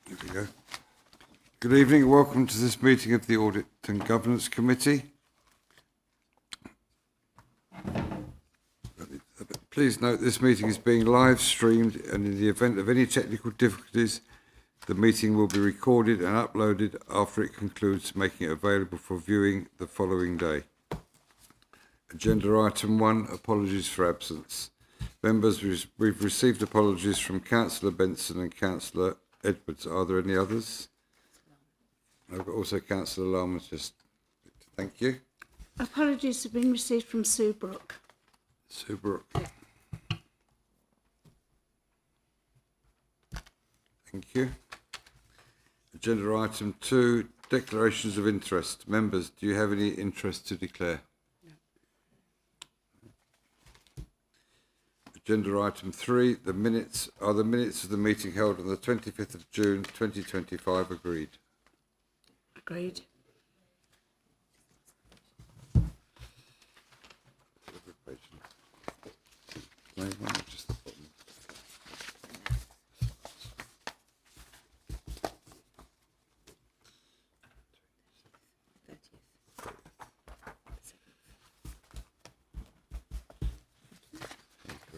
Here we go. Good evening and welcome to this meeting of the Audit and Governance Committee. Please note this meeting is being live streamed, and in the event of any technical difficulties, the meeting will be recorded and uploaded after it concludes, making it available for viewing the following day. Agenda item 1, apologies for absence. Members, we've received apologies from Councillor Benson and Councillor Edwards. Are there any others? I've got also Councillor Lamans. Just thank you. Apologies have been received from Sue Brooke. Sue Brooke. Yeah. Thank you. Agenda item 2, declarations of interest. Members, do you have any interest to declare? Agenda item 3, the minutes of the meeting held on the 25th of June 2025 agreed. Agreed. Just the bottom.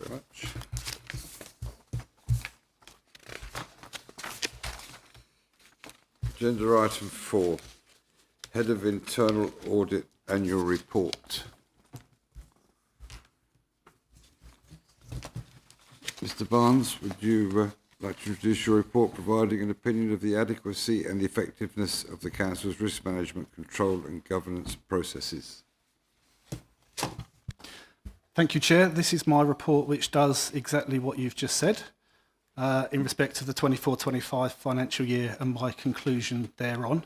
Much. Agenda item 4, Head of Internal Audit Annual Report. Mr. Barnes, would you like to introduce your report providing an opinion of the adequacy and the effectiveness of the Council's risk management, control and governance processes? Thank you, Chair. This is my report which does exactly what you've just said in respect of the 24-25 financial year and my conclusion thereon.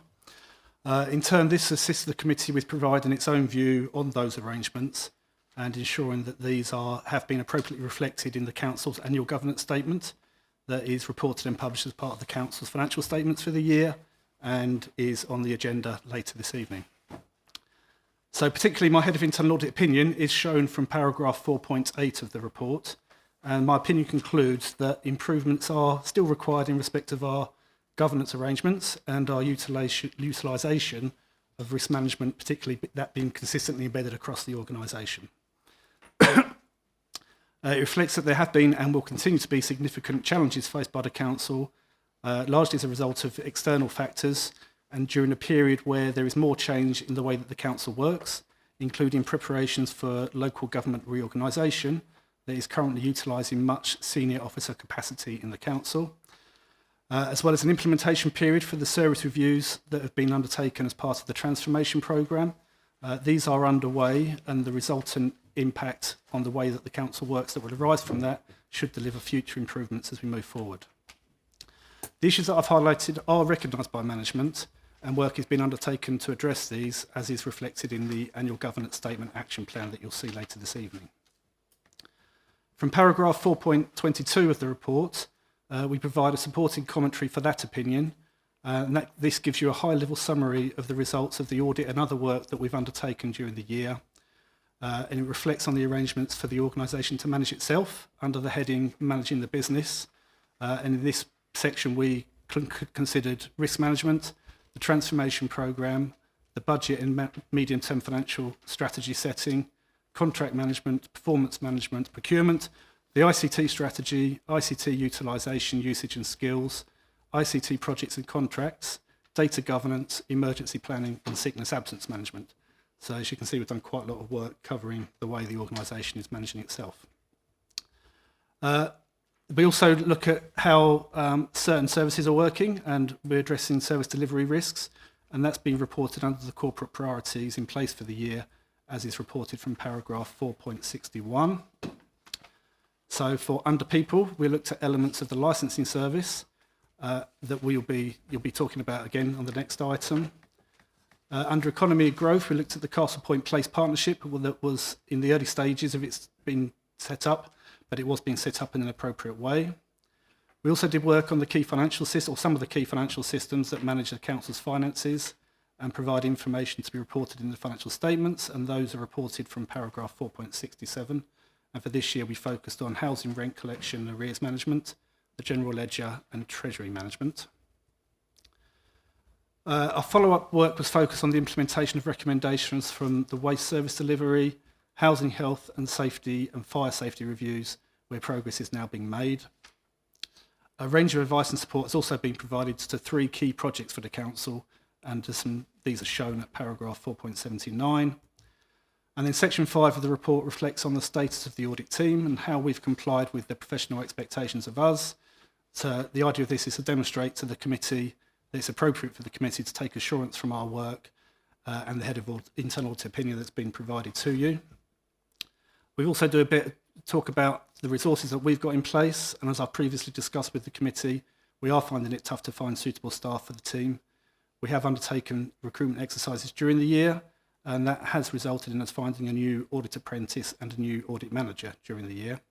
In turn, this assists the committee with providing its own view on those arrangements and ensuring that these have been appropriately reflected in the Council's annual governance statement that is reported and published as part of the Council's financial statements for the year and is on the agenda later this evening. So particularly my Head of Internal Audit opinion is shown from paragraph 4.8 of the report, and my opinion concludes that improvements are still required in respect of our governance arrangements and our utilisation of risk management, particularly that being consistently embedded across the organisation. It reflects that there have been and will continue to be significant challenges faced by the Council, largely as a result of external factors, and during a period where there is more change in the way that the Council works, including preparations for local government reorganisation that is currently utilising much senior officer capacity in the Council, as well as an implementation period for the service reviews that have been undertaken as part of the transformation programme. These are underway, and the resultant impact on the way that the Council works that will arise from that should deliver future improvements as we move forward. The issues that I've highlighted are recognised by management, and work is being undertaken to address these, as is reflected in the annual governance statement action plan that you'll see later this evening. From paragraph 4.22 of the report, we provide a supporting commentary for that opinion, and this gives you a high-level summary of the results of the audit and other work that we've undertaken during the year, and it reflects on the arrangements for the organisation to manage itself under the heading Managing the Business, and in this section we considered risk management, the transformation programme, the budget and medium-term financial strategy setting, contract management, performance management, procurement, the ICT strategy, ICT utilisation, usage and skills, ICT projects and contracts, data governance, emergency planning and sickness absence management. So as you can see, we've done quite a lot of work covering the way the organisation is managing itself. We also look at how certain services are working, and we're addressing service delivery risks, and that's been reported under the corporate priorities in place for the year, as is reported from paragraph 4.61. So for under people, we looked at elements of the licensing service that you'll be talking about again on the next item. Under economy and growth, we looked at the Castle Point Place partnership that was in the early stages of its being set up, but it was being set up in an appropriate way. We also did work on the key financial system, or some of the key financial systems that manage the Council's finances and provide information to be reported in the financial statements, and those are reported from paragraph 4.67. And for this year, we focused on housing rent collection and arrears management, the general ledger and treasury management. Our follow-up work was focused on the implementation of recommendations from the waste service delivery, housing health and safety and fire safety reviews, where progress is now being made. A range of advice and support has also been provided to 3 key projects for the council, and these are shown at paragraph 4.79. And then section 5 of the report reflects on the status of the audit team and how we've complied with the professional expectations of us. So the idea of this is to demonstrate to the committee that it's appropriate for the committee to take assurance from our work and the head of internal audit opinion that's been provided to you. We also do a bit talk about the resources that we've got in place, and as I previously discussed with the committee, we are finding it tough to find suitable staff for the team. We have undertaken recruitment exercises during the year, and that has resulted in us finding a new audit apprentice and a new audit manager during the year.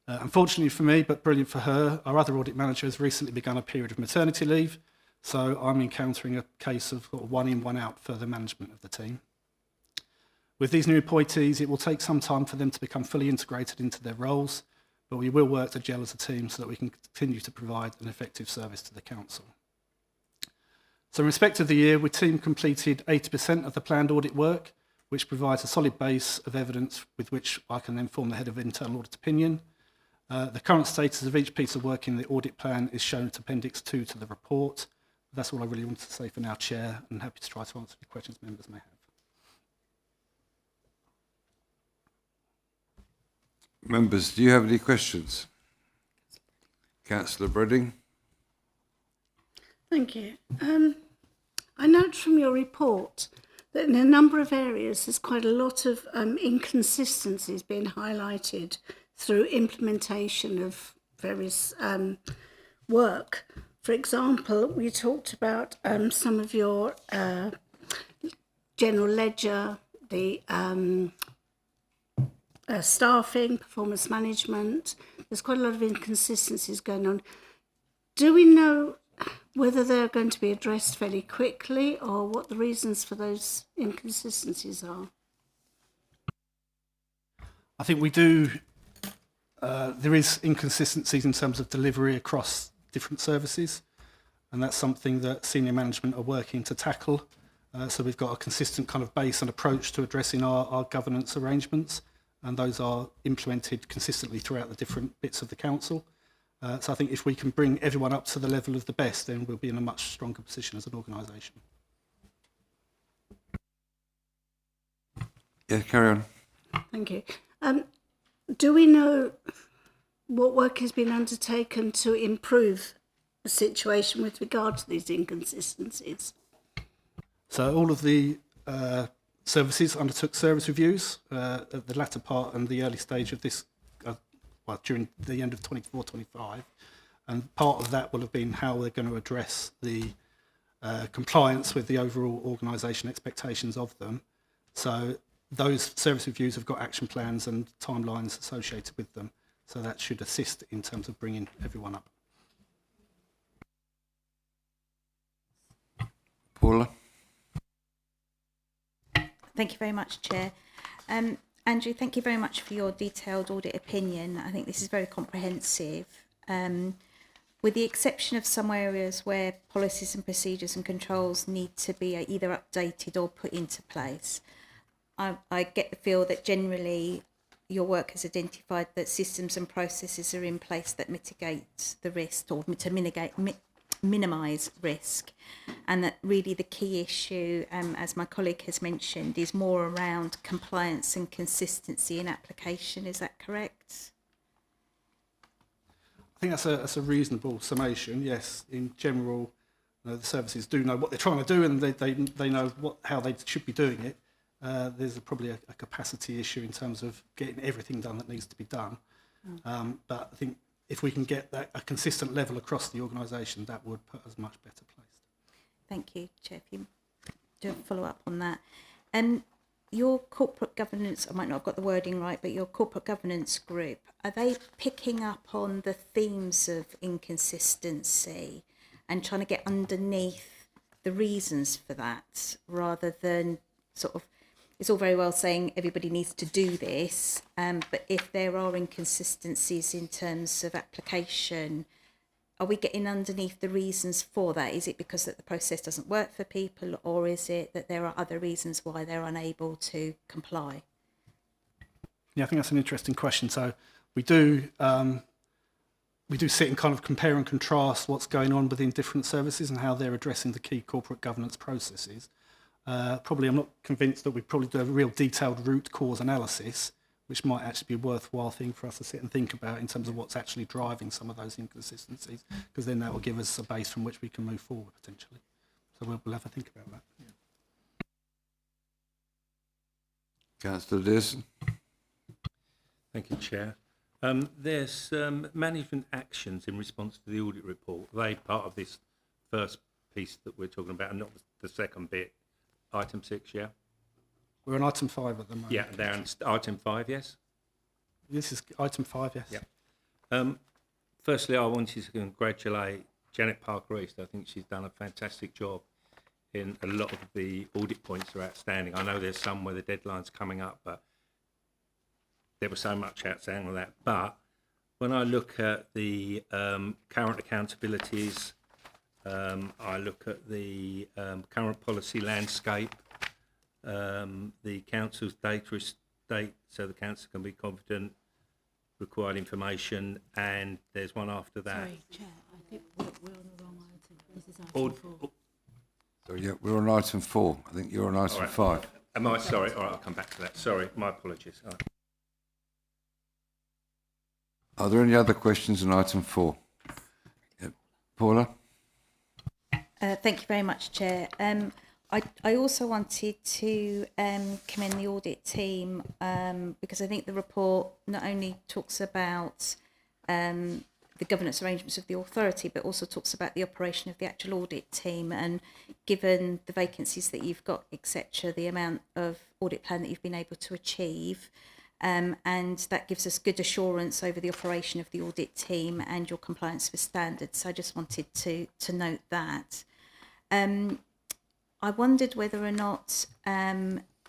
Unfortunately for me, but brilliant for her, our other audit manager has recently begun a period of maternity leave, so I'm encountering a case of one in, one out for the management of the team. With these new appointees, it will take some time for them to become fully integrated into their roles, but we will work to gel as a team so that we can continue to provide an effective service to the council. So in respect of the year, the team completed 80% of the planned audit work, which provides a solid base of evidence with which I can then form the head of internal audit opinion. The current status of each piece of work in the audit plan is shown at Appendix 2 to the report. That's all I really wanted to say for now, Chair, and happy to try to answer any questions members may have. Members, do you have any questions? Councillor Bredding. Thank you. I note from your report that in a number of areas there's quite a lot of inconsistencies being highlighted through implementation of various work. For example, we talked about some of your general ledger, the staffing, performance management. There's quite a lot of inconsistencies going on. Do we know whether they're going to be addressed fairly quickly or what the reasons for those inconsistencies are? I think we do. There is inconsistencies in terms of delivery across different services, and that's something that senior management are working to tackle. So we've got a consistent kind of base and approach to addressing our governance arrangements, and those are implemented consistently throughout the different bits of the council. So I think if we can bring everyone up to the level of the best, then we'll be in a much stronger position as an organisation. Yeah, carry on. Thank you. Do we know what work has been undertaken to improve the situation with regard to these inconsistencies? So all of the services undertook service reviews at the latter part and the early stage of this, during the end of 24-25, and part of that will have been how they're going to address the compliance with the overall organisation expectations of them. So those service reviews have got action plans and timelines associated with them, so that should assist in terms of bringing everyone up. Paula. Thank you very much, Chair. Andrew, thank you very much for your detailed audit opinion. I think this is very comprehensive. With the exception of some areas where policies and procedures and controls need to be either updated or put into place, I get the feel that generally your work has identified that systems and processes are in place that mitigate the risk or to minimise risk, and that really the key issue, as my colleague has mentioned, is more around compliance and consistency in application. Is that correct? I think that's a reasonable summation. Yes, in general, the services do know what they're trying to do, and they know how they should be doing it. There's probably a capacity issue in terms of getting everything done that needs to be done. But I think if we can get a consistent level across the organisation, that would put us much better placed. Thank you, Chair. If you do a follow up on that. Your corporate governance, I might not have got the wording right, but your corporate governance group, are they picking up on the themes of inconsistency and trying to get underneath the reasons for that, rather than sort of, it's all very well saying everybody needs to do this, but if there are inconsistencies in terms of application, are we getting underneath the reasons for that? Is it because that the process doesn't work for people, or is it that there are other reasons why they're unable to comply? Yeah, I think that's an interesting question. So we do sit and kind of compare and contrast what's going on within different services and how they're addressing the key corporate governance processes. Probably, I'm not convinced that we probably do a real detailed root cause analysis, which might actually be a worthwhile thing for us to sit and think about in terms of what's actually driving some of those inconsistencies, because then that will give us a base from which we can move forward potentially. So we'll have a think about that. Yeah. Councillor Dearson. Thank you, Chair. There's management actions in response to the audit report. Are they part of this first piece that we're talking about, and not the second bit, item 6, yeah? We're on item 5 at the moment. Yeah, they're on item 5, yes? This is item 5, yes. Yeah. Firstly, I wanted to congratulate Janet Parker-East. I think she's done a fantastic job in a lot of the audit points are outstanding. I know there's some where the deadline's coming up, but there was so much outstanding on that. But when I look at the current accountabilities, I look at the current policy landscape, the council's data estate, so the council can be confident, required information, and there's one after that. Sorry, Chair, I think we're on the wrong item. This is item 4. So yeah, we're on item 4. I think you're on item 5. Am I sorry? All right, I'll come back to that. Sorry, my apologies. All right. Are there any other questions on item 4? Yeah. Paula? Thank you very much, Chair. I also wanted to commend the audit team because I think the report not only talks about the governance arrangements of the authority, but also talks about the operation of the actual audit team. And given the vacancies that you've got, etc., the amount of audit plan that you've been able to achieve, and that gives us good assurance over the operation of the audit team and your compliance with standards. So I just wanted to note that. I wondered whether or not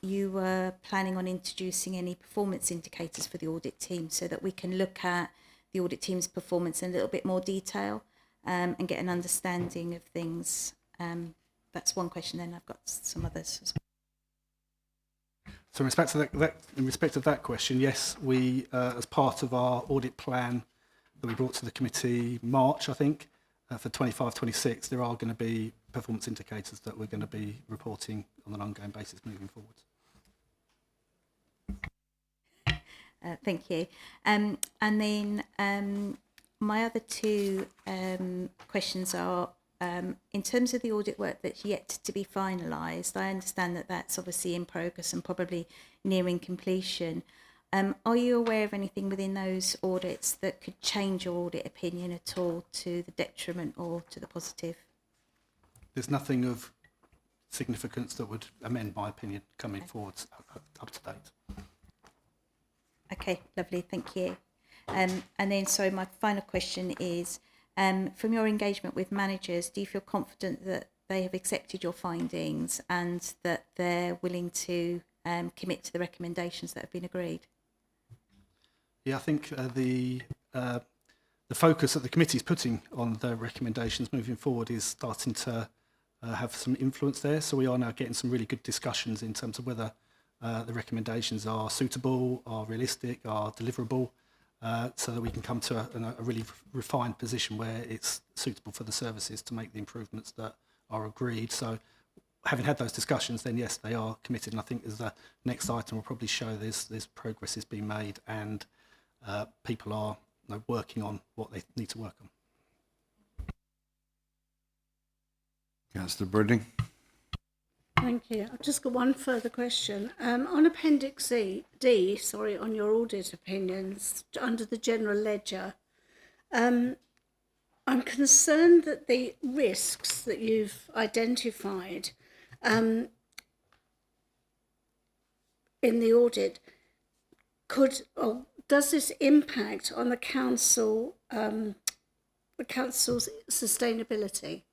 you were planning on introducing any performance indicators for the audit team so that we can look at the audit team's performance in a little bit more detail and get an understanding of things. That's one question, then I've got some others as well. So in respect of that question, yes, we, as part of our audit plan that we brought to the committee March, I think, for 25-26, there are going to be performance indicators that we're going to be reporting on an ongoing basis moving forward. Thank you. And then my other two questions are, in terms of the audit work that's yet to be finalised, I understand that that's obviously in progress and probably nearing completion. Are you aware of anything within those audits that could change your audit opinion at all to the detriment or to the positive? There's nothing of significance that would amend my opinion coming forward up to date. Okay, lovely, thank you. And then, so my final question is, from your engagement with managers, do you feel confident that they have accepted your findings and that they're willing to commit to the recommendations that have been agreed? Yeah, I think the focus that the committee is putting on the recommendations moving forward is starting to have some influence there. So we are now getting some really good discussions in terms of whether the recommendations are suitable, are realistic, are deliverable, so that we can come to a really refined position where it's suitable for the services to make the improvements that are agreed. So having had those discussions, then yes, they are committed. And I think as the next item will probably show there's progress is being made and people are working on what they need to work on. Councillor Briding. Thank you. I've just got one further question. On Appendix D, on your audit opinions, under the general ledger, I'm concerned that the risks that you've identified in the audit does this impact on the council's sustainability?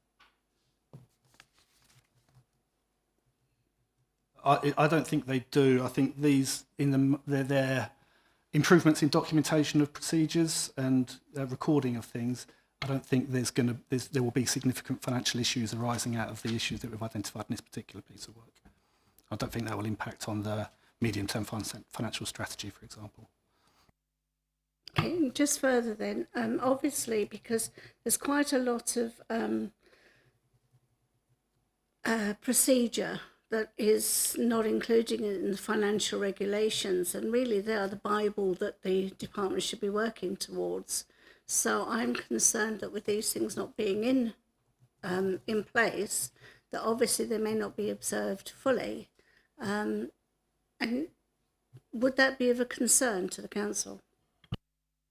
I don't think they do. I think they're improvements in documentation of procedures and recording of things. I don't think there will be significant financial issues arising out of the issues that we've identified in this particular piece of work. I don't think that will impact on the medium-term financial strategy, for example. Okay, and just further then, obviously, because there's quite a lot of procedure that is not included in the financial regulations, and really they are the Bible that the department should be working towards. So I'm concerned that with these things not being in place, that obviously they may not be observed fully. And would that be of a concern to the council?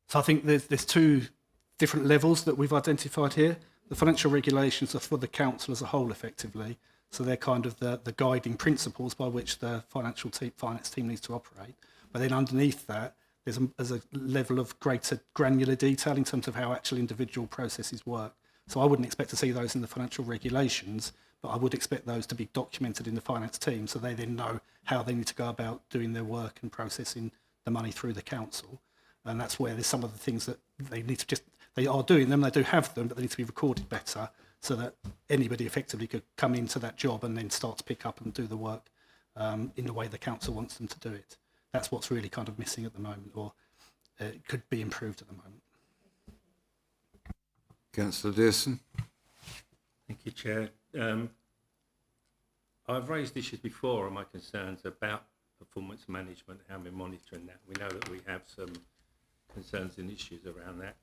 So I think there's two different levels that we've identified here. The financial regulations are for the council as a whole, effectively. So they're kind of the guiding principles by which the finance team needs to operate. But then underneath that, there's a level of greater granular detail in terms of how actual individual processes work. So I wouldn't expect to see those in the financial regulations, but I would expect those to be documented in the finance team so they then know how they need to go about doing their work and processing the money through the council. And that's where there's some of the things that they are doing them, they do have them, but they need to be recorded better so that anybody effectively could come into that job and then start to pick up and do the work in the way the council wants them to do it. That's what's really kind of missing at the moment, or it could be improved at the moment. Councillor Dearson. Thank you, Chair. I've raised issues before on my concerns about performance management, how we're monitoring that. We know that we have some concerns and issues around that.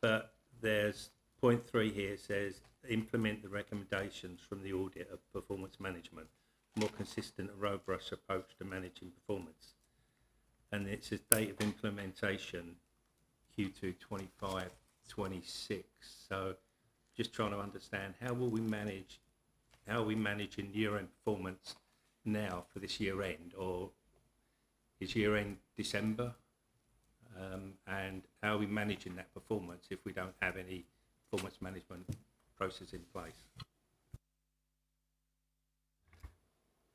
But there's point 3 here says, implement the recommendations from the audit of performance management, more consistent and robust approach to managing performance. And it says date of implementation, Q2 25-26. So just trying to understand how are we managing year-end performance now for this year end, or is year end December? And how are we managing that performance if we don't have any performance management process in place?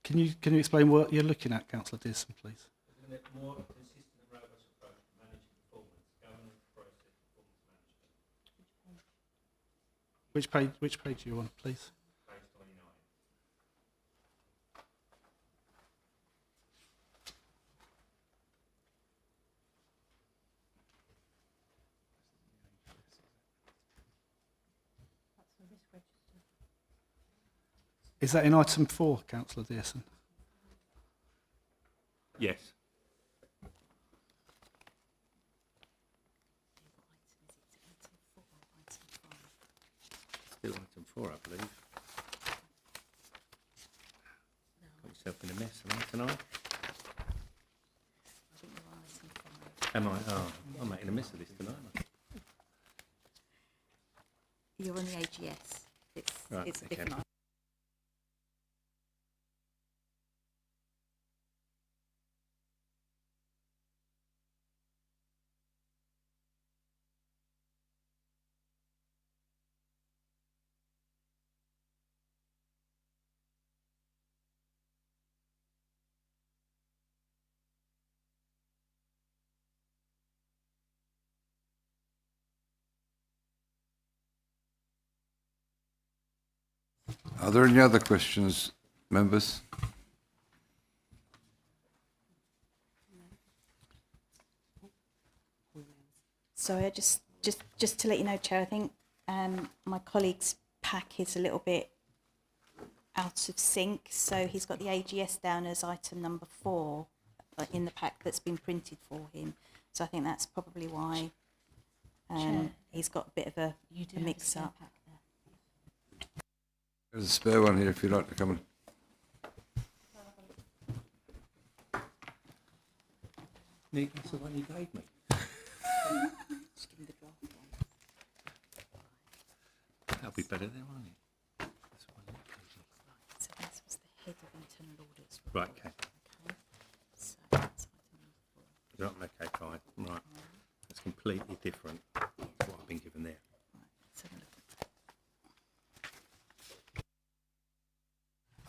Can you explain what you're looking at, Councillor Dearson, please? Isn't it more consistent and robust approach to managing performance, governance, process, performance management? Which page are you on, please? Page 29. Is that in item 4, Councillor Dearson? Yes. Still item 4, I believe. Got yourself in a mess, am I, tonight? Am I? Oh, I'm making a mess of this tonight. You're on the AGS. Right, It's a okay. different. Are there any other questions, members? Sorry, just to let you know, Chair, I think my colleague's pack is a little bit out of sync. So he's got the AGS down as item number 4 in the pack that's been printed for him. So I think that's probably why he's got a bit of a mix-up. There's a spare one here if you'd like to come and... Nick, that's the one you gave me. Just give him the draft one. That'll be better there, won't it? That's the one you gave me. So this was the head of internal audits. Right, okay. Okay. So that's item number 4. Right, okay, fine. Right. That's completely different to what I've been given there. Right, let's have a look.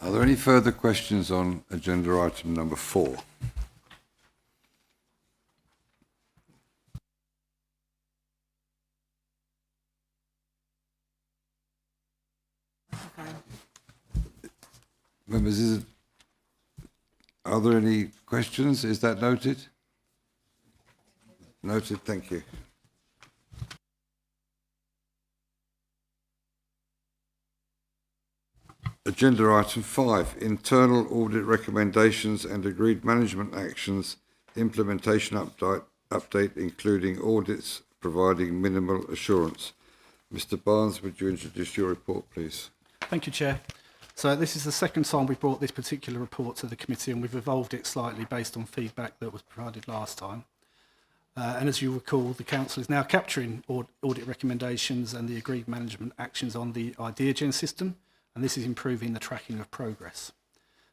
Are there any further questions on agenda item number 4? Members, are there any questions? Is that noted? Noted, thank you. Agenda item 5, internal audit recommendations and agreed management actions, implementation update including audits providing minimal assurance. Mr. Barnes, would you introduce your report, please? Thank you, Chair. So this is the second time we brought this particular report to the committee, and we've evolved it slightly based on feedback that was provided last time. And as you recall, the Council is now capturing audit recommendations and the agreed management actions on the IdeaGen system, and this is improving the tracking of progress.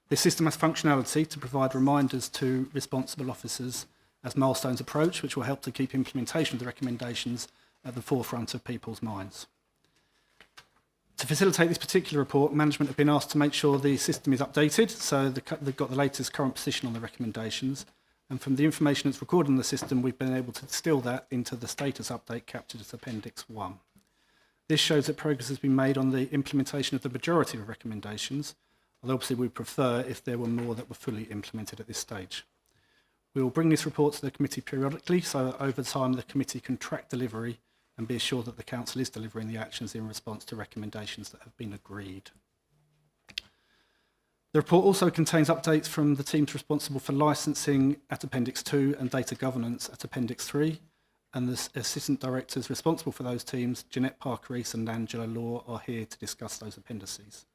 This system has functionality to provide reminders to responsible officers as milestones approach, which will help to keep implementation of the recommendations at the forefront of people's minds. To facilitate this particular report, management have been asked to make sure the system is updated, so they've got the latest current position on the recommendations. And from the information that's recorded in the system, we've been able to distill that into the status update captured as Appendix 1. This shows that progress has been made on the implementation of the majority of recommendations, although obviously we prefer if there were more that were fully implemented at this stage. We will bring this report to the committee periodically, so over time the committee can track delivery and be assured that the Council is delivering the actions in response to recommendations that have been agreed. The report also contains updates from the teams responsible for licensing at Appendix 2 and data governance at Appendix 3, and the assistant directors responsible for those teams, Jeanette Parker-Rees and Angela Law, are here to discuss those appendices.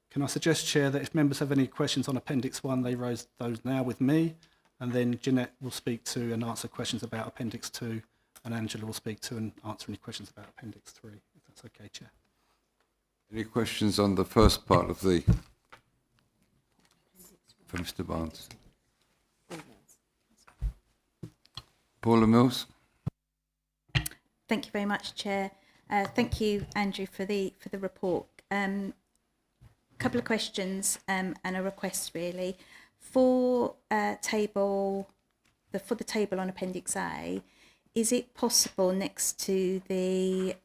Can I suggest, Chair, that if members have any questions on Appendix 1, they raise those now with me, and then Jeanette will speak to and answer questions about Appendix 2, and Angela will speak to and answer any questions about Appendix 3, if that's okay, Chair. Any questions on the first part of the... for Mr. Barnes? Paula Mills? Thank you very much, Chair. Thank you, Andrew, for the report. Couple of questions and a request, really. For the table on Appendix A, is it possible next to the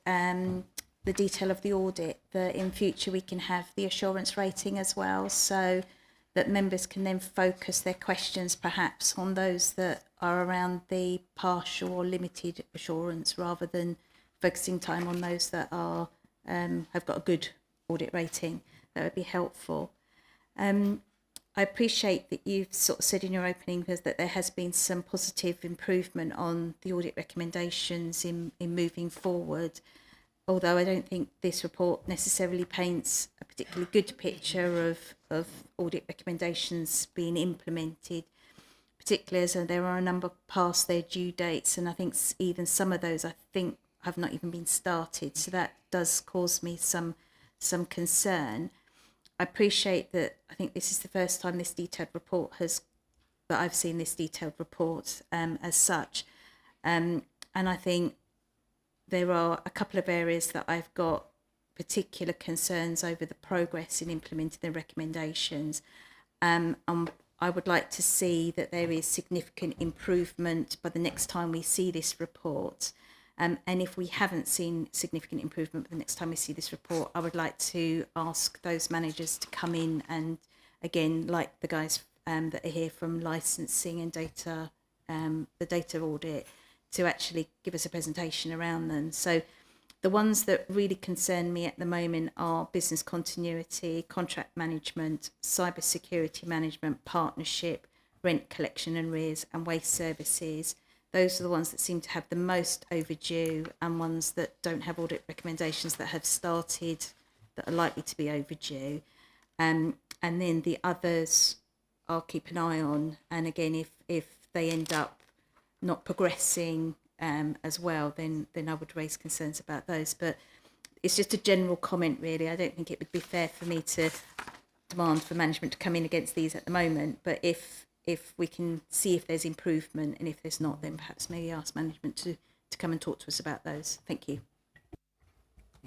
detail of the audit that in future we can have the assurance rating as well, so that members can then focus their questions perhaps on those that are around the partial or limited assurance, rather than focusing time on those that are have got a good audit rating? That would be helpful. I appreciate that you've sort of said in your opening that there has been some positive improvement on the audit recommendations in moving forward, although I don't think this report necessarily paints a particularly good picture of audit recommendations being implemented, particularly as there are a number past their due dates, and I think even some of those have not even been started, so that does cause me some concern. I appreciate that. I think this is the first time this detailed report that I've seen this detailed report as such, and I think there are a couple of areas that I've got particular concerns over the progress in implementing the recommendations. I would like to see that there is significant improvement by the next time we see this report. And if we haven't seen significant improvement by the next time we see this report, I would like to ask those managers to come in and, again, like the guys that are here from licensing and data, the data audit, to actually give us a presentation around them. So the ones that really concern me at the moment are business continuity, contract management, cyber security management, partnership, rent collection and arrears, and waste services. Those are the ones that seem to have the most overdue, and ones that don't have audit recommendations that have started that are likely to be overdue. And then the others I'll keep an eye on. And again, if they end up not progressing as well, then I would raise concerns about those. But it's just a general comment, really. I don't think it would be fair for me to demand for management to come in against these at the moment. But if we can see if there's improvement, and if there's not, then perhaps maybe ask management to come and talk to us about those. Thank you.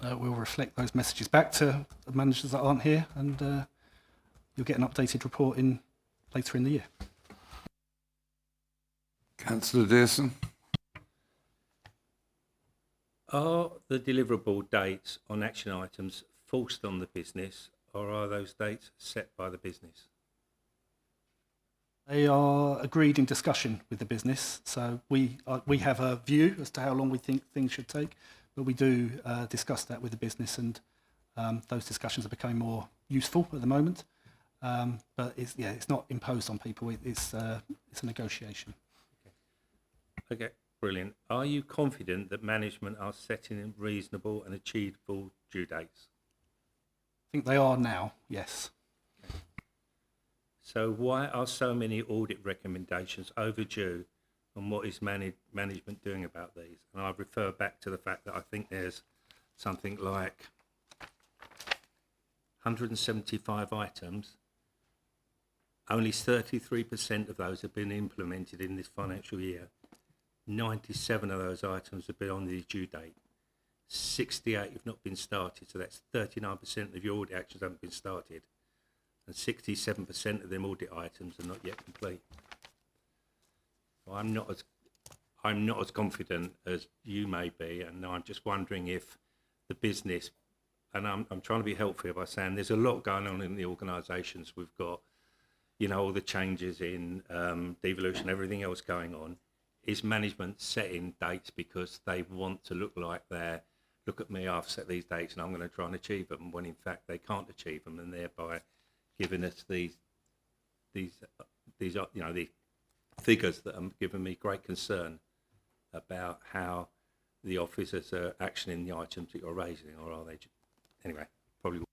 We'll reflect those messages back to the managers that aren't here, and you'll get an updated report later in the year. Councillor Dearson. Are the deliverable dates on action items forced on the business, or are those dates set by the business? They are agreed in discussion with the business. So we have a view as to how long we think things should take, but we do discuss that with the business, and those discussions are becoming more useful at the moment. But it's not imposed on people. It's a negotiation. Okay, brilliant. Are you confident that management are setting reasonable and achievable due dates? I think they are now. Yes. So why are so many audit recommendations overdue, and what is management doing about these? And I refer back to the fact that I think there's something like 175 items. Only 33% of those have been implemented in this financial year. 97 of those items have been on the due date. 68 have not been started, so that's 39% of your audit actions haven't been started. And 67% of them audit items are not yet complete. So I'm not as confident as you may be, and I'm just wondering if the business, and I'm trying to be helpful by saying there's a lot going on in the organisations. We've got, all the changes in devolution, everything else going on. Is management setting dates because they want to look like look at me, I've set these dates and I'm going to try and achieve them, when in fact they can't achieve them, and thereby giving us these the figures that are giving me great concern about how the officers are actioning the items that you're raising, or are they? Anyway, probably.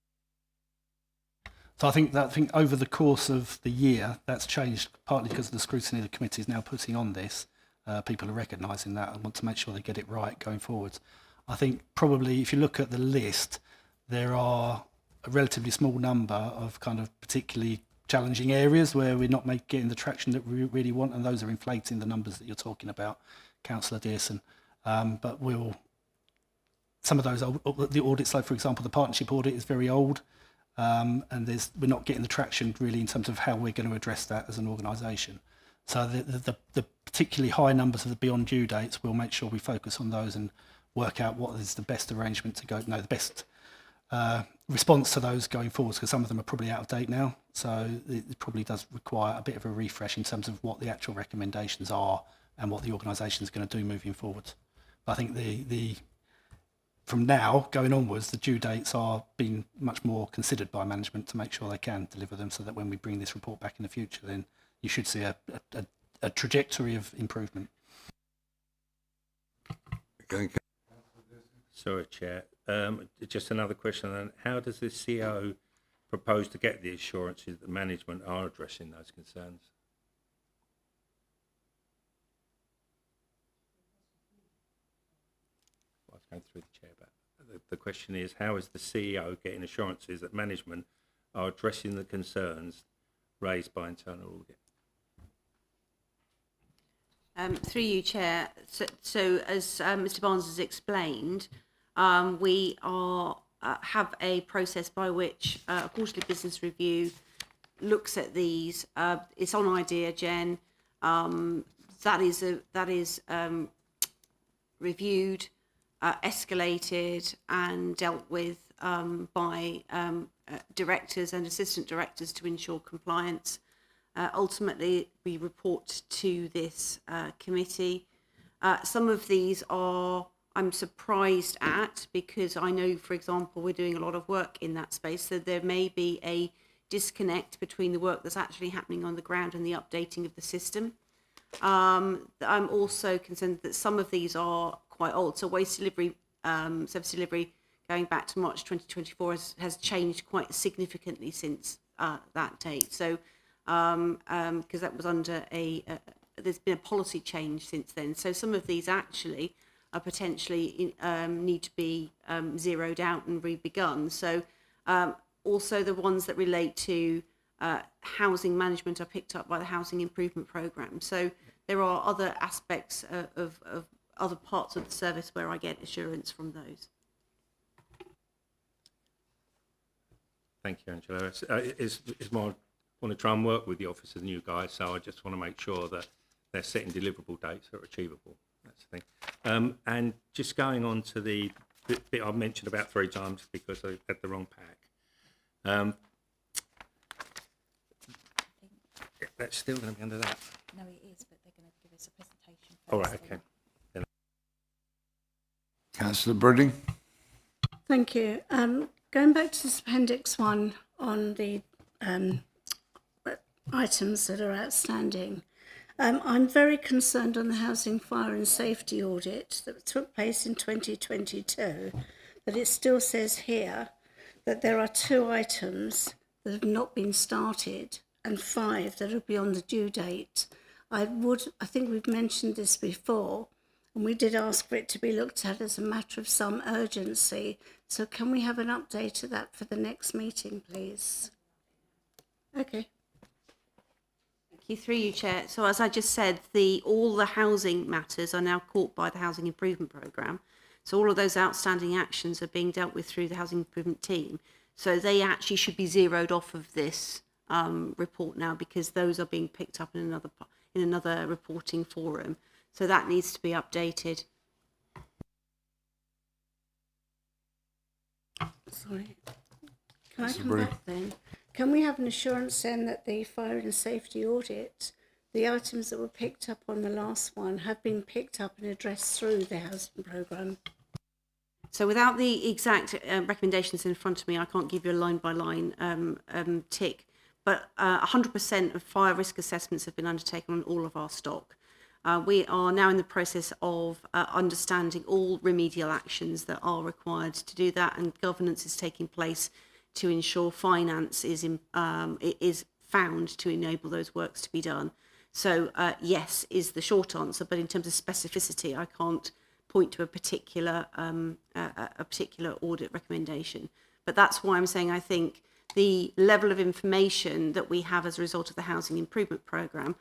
So I think over the course of the year, that's changed partly because of the scrutiny the committee is now putting on this. People are recognising that and want to make sure they get it right going forwards. I think probably if you look at the list, there are a relatively small number of kind of particularly challenging areas where we're not getting the traction that we really want, and those are inflating the numbers that you're talking about, Councillor Dearson. But some of those, the audits, like for example, the partnership audit is very old, and we're not getting the traction really in terms of how we're going to address that as an organisation. So the particularly high numbers of the beyond due dates, we'll make sure we focus on those and work out what is the best arrangement to go, the best response to those going forwards, because some of them are probably out of date now. So it probably does require a bit of a refresh in terms of what the actual recommendations are and what the organisation is going to do moving forward. But I think from now going onwards, the due dates are being much more considered by management to make sure they can deliver them, so that when we bring this report back in the future, then you should see a trajectory of improvement. Sorry, Chair. Just another question then. How does the CEO propose to get the assurances that management are addressing those concerns? I was going through the chair, but the question is, how is the CEO getting assurances that management are addressing the concerns raised by internal audit? Through you, Chair. So as Mr. Barnes has explained, we have a process by which a quarterly business review looks at these. It's on Idea Gen. That is reviewed, escalated, and dealt with by directors and assistant directors to ensure compliance. Ultimately, we report to this committee. Some of these I'm surprised at, because I know, for example, we're doing a lot of work in that space, so there may be a disconnect between the work that's actually happening on the ground and the updating of the system. I'm also concerned that some of these are quite old. So waste delivery, service delivery, going back to March 2024 has changed quite significantly since that date. So because that was under there's been a policy change since then. So some of these actually are potentially need to be zeroed out and re-begun. So also the ones that relate to housing management are picked up by the housing improvement programme. So there are other aspects of other parts of the service where I get assurance from those. Thank you, Angela. It's more, I want to try and work with the officers and you guys, so I just want to make sure that they're setting deliverable dates that are achievable. That's the thing. And just going on to the bit I've mentioned about 3 times because I had the wrong pack. That's still going to be under that. No, it is, but they're going to give us a presentation first. All right, okay. Councillor Briding? Thank you. Going back to this Appendix 1 on the items that are outstanding, I'm very concerned on the housing, fire and safety audit that took place in 2022, that it still says here that there are 2 items that have not been started and 5 that are beyond the due date. I think we've mentioned this before, and we did ask for it to be looked at as a matter of some urgency. So can we have an update of that for the next meeting, please? Okay. Thank you. Through you, Chair. So as I just said, all the housing matters are now caught by the Housing Improvement Programme. So all of those outstanding actions are being dealt with through the Housing Improvement team. So they actually should be zeroed off of this report now, because those are being picked up in another reporting forum. So that needs to be updated. Sorry. Can I come back then? Can we have an assurance then that the fire and safety audit, the items that were picked up on the last one, have been picked up and addressed through the housing programme? So without the exact recommendations in front of me, I can't give you a line-by-line tick, but 100% of fire risk assessments have been undertaken on all of our stock. We are now in the process of understanding all remedial actions that are required to do that, and governance is taking place to ensure finance is found to enable those works to be done. So yes is the short answer, but in terms of specificity, I can't point to a particular audit recommendation. But that's why I'm saying I think the level of information that we have as a result of the Housing Improvement Programme,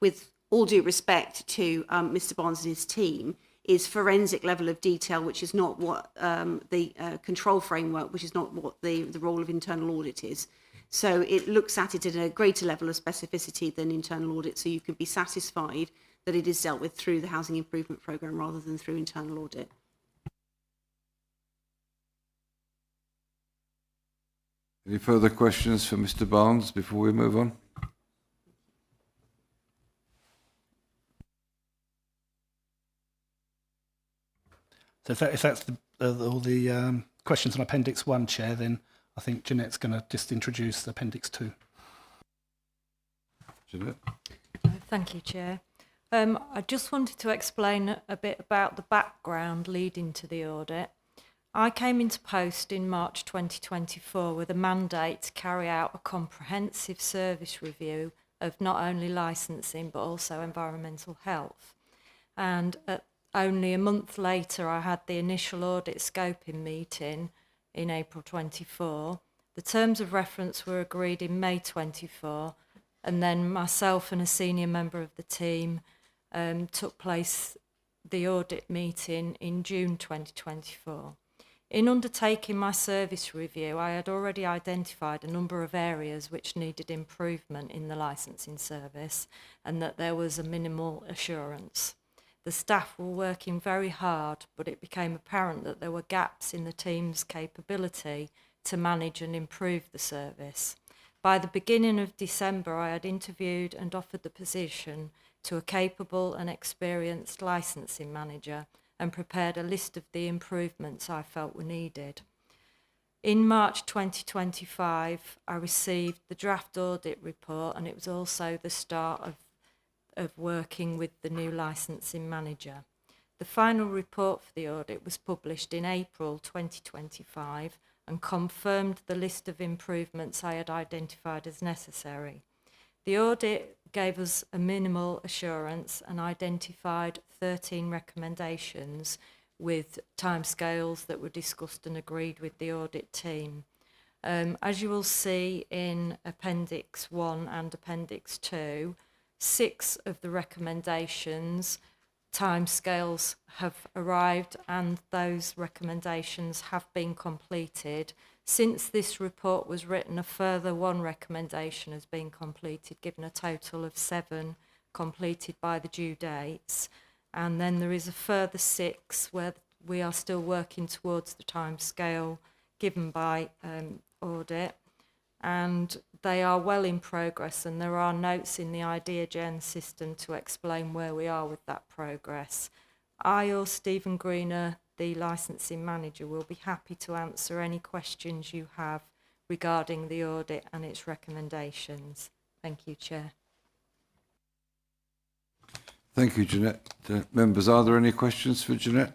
with all due respect to Mr. Barnes and his team, is forensic level of detail, which is not what the control framework, which is not what the role of internal audit is. So it looks at it at a greater level of specificity than internal audit, so you can be satisfied that it is dealt with through the Housing Improvement Programme rather than through internal audit. Any further questions for Mr. Barnes before we move on? So if that's all the questions on Appendix 1, Chair, then I think Jeanette's going to just introduce Appendix 2. Jeanette? Thank you, Chair. I just wanted to explain a bit about the background leading to the audit. I came into post in March 2024 with a mandate to carry out a comprehensive service review of not only licensing but also environmental health. And only a month later, I had the initial audit scoping meeting in April 24. The terms of reference were agreed in May 24, and then myself and a senior member of the team took place the audit meeting in June 2024. In undertaking my service review, I had already identified a number of areas which needed improvement in the licensing service, and that there was a minimal assurance. The staff were working very hard, but it became apparent that there were gaps in the team's capability to manage and improve the service. By the beginning of December, I had interviewed and offered the position to a capable and experienced licensing manager and prepared a list of the improvements I felt were needed. In March 2025, I received the draft audit report, and it was also the start of working with the new licensing manager. The final report for the audit was published in April 2025 and confirmed the list of improvements I had identified as necessary. The audit gave us a minimal assurance and identified 13 recommendations with timescales that were discussed and agreed with the audit team. As you will see in Appendix 1 and Appendix 2, 6 of the recommendations timescales have arrived, and those recommendations have been completed. Since this report was written, a further 1 recommendation has been completed, giving a total of 7 completed by the due dates. And then there is a further 6 where we are still working towards the timescale given by audit. and they are well in progress, and there are notes in the IdeaGen system to explain where we are with that progress. I or Stephen Greener, the licensing manager, will be happy to answer any questions you have regarding the audit and its recommendations. Thank you, Chair. Thank you, Jeanette. Members, are there any questions for Jeanette?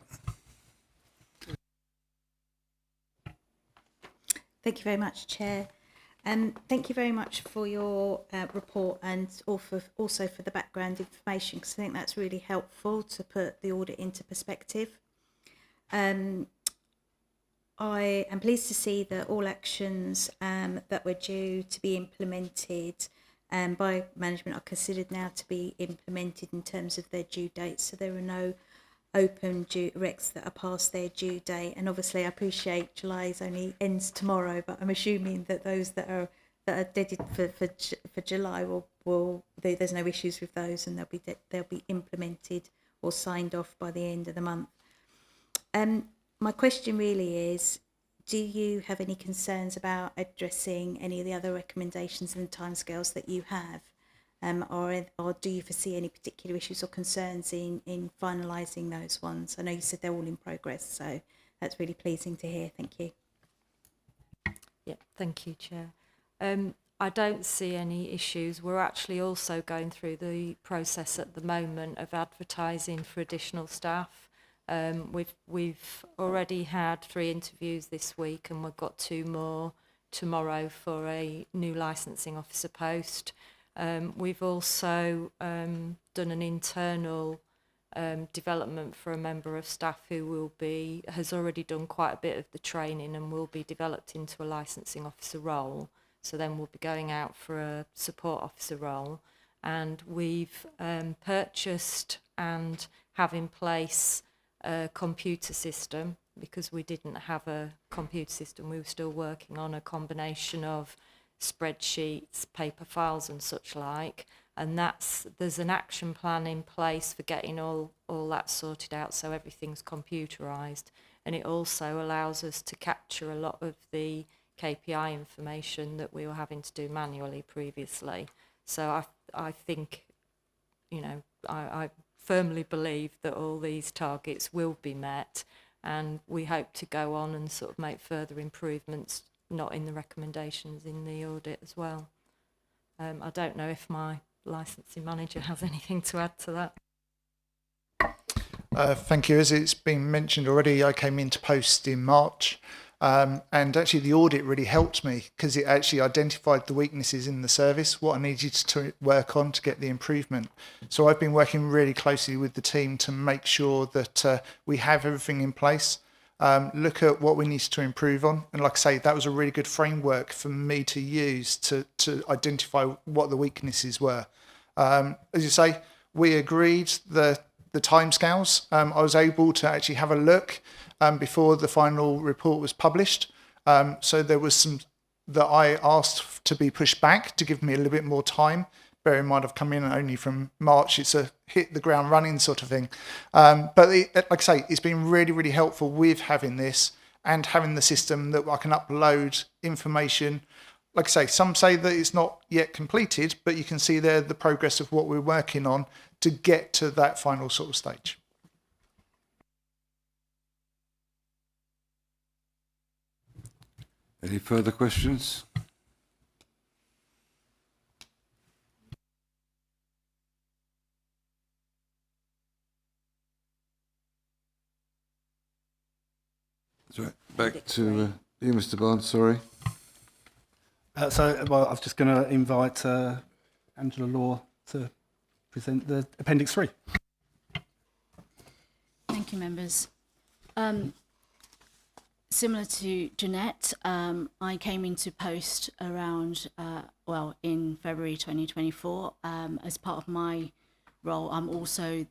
Thank you very much, Chair. Thank you very much for your report and also for the background information, because I think that's really helpful to put the audit into perspective. I am pleased to see that all actions that were due to be implemented by management are considered now to be implemented in terms of their due dates. So there are no open recs that are past their due date. And obviously I appreciate July's only ends tomorrow, but I'm assuming that those that are dated for July there's no issues with those, and they'll be implemented or signed off by the end of the month. My question really is, do you have any concerns about addressing any of the other recommendations and timescales that you have? Or do you foresee any particular issues or concerns in finalising those ones? I know you said they're all in progress, so that's really pleasing to hear. Thank you. Yeah, thank you, Chair. I don't see any issues. We're actually also going through the process at the moment of advertising for additional staff. We've already had 3 interviews this week, and we've got 2 more tomorrow for a new licensing officer post. We've also done an internal development for a member of staff who has already done quite a bit of the training and will be developed into a licensing officer role. So then we'll be going out for a support officer role. And we've purchased and have in place a computer system, because we didn't have a computer system. We were still working on a combination of spreadsheets, paper files and such like, and there's an action plan in place for getting all that sorted out, so everything's computerised, and it also allows us to capture a lot of the KPI information that we were having to do manually previously. So I think, I firmly believe that all these targets will be met, and we hope to go on and sort of make further improvements, not in the recommendations, in the audit as well. I don't know if my licensing manager has anything to add to that. Thank you. As it's been mentioned already, I came into post in March, and actually the audit really helped me, because it actually identified the weaknesses in the service, what I needed to work on to get the improvement. So I've been working really closely with the team to make sure that we have everything in place, look at what we need to improve on. And like I say, that was a really good framework for me to use to identify what the weaknesses were. As you say, we agreed the timescales. I was able to actually have a look before the final report was published. So there was some that I asked to be pushed back to give me a little bit more time. Bear in mind, I've come in only from March. It's a hit the ground running sort of thing. But like I say, it's been really, really helpful with having this and having the system that I can upload information. Like I say, some say that it's not yet completed, but you can see there the progress of what we're working on to get to that final sort of stage. Any further questions? Sorry, back to you, Mr. Barnes, sorry. I was just going to invite Angela Law to present the Appendix 3. Thank you, members. Similar to Jeanette, I came into post around, in February 2024. As part of my role, I also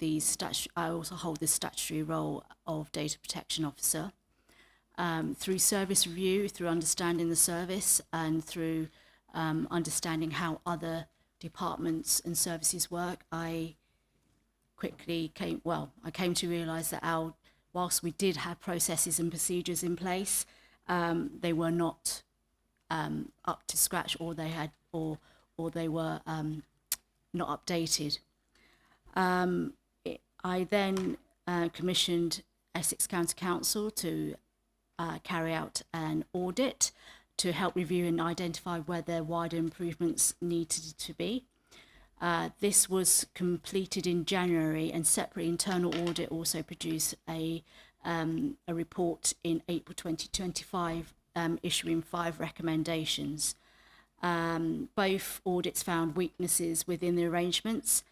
hold the statutory role of Data Protection Officer. Through service review, through understanding the service, and through understanding how other departments and services work, I came to realise that whilst we did have processes and procedures in place, they were not up to scratch, or they had or they were not updated. I then commissioned Essex County Council to carry out an audit to help review and identify where there wider improvements needed to be. This was completed in January, and separate internal audit also produced a report in April 2025, issuing 5 recommendations. Both audits found weaknesses within the arrangements.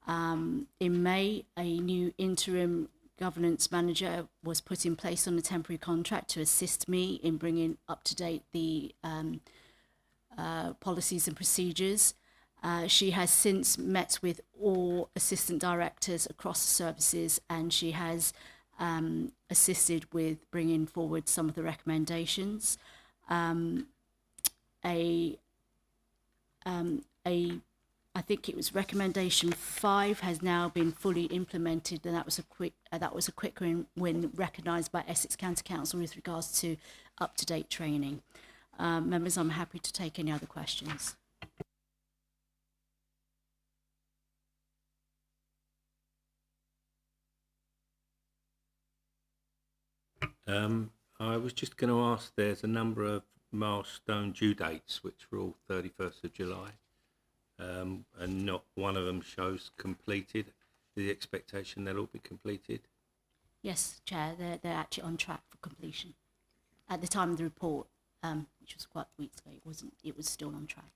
In May, a new interim governance manager was put in place on a temporary contract to assist me in bringing up to date the policies and procedures. She has since met with all assistant directors across the services, and she has assisted with bringing forward some of the recommendations. I think it was recommendation 5 has now been fully implemented, and that was a quick win recognised by Essex County Council with regards to up-to-date training. Members, I'm happy to take any other questions. I was just going to ask, there's a number of milestone due dates which were all 31st of July, and not one of them shows completed. The expectation they'll all be completed? Yes, Chair, they're actually on track for completion. At the time of the report, which was quite weeks ago, it was still on track.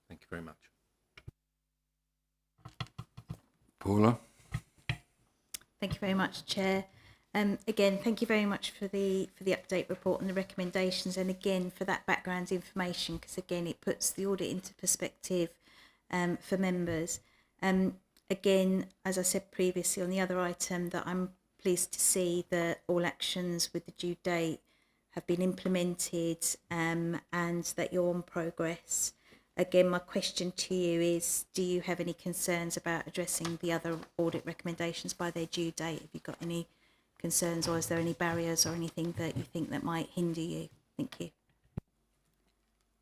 Thank you very much. Paula? Thank you very much, Chair. Again, thank you very much for the update report and the recommendations, and again for that background information, because again it puts the audit into perspective for members. Again, as I said previously on the other item, that I'm pleased to see that all actions with the due date have been implemented, and that you're on progress. Again, my question to you is, do you have any concerns about addressing the other audit recommendations by their due date? Have you got any concerns, or is there any barriers or anything that you think that might hinder you? Thank you.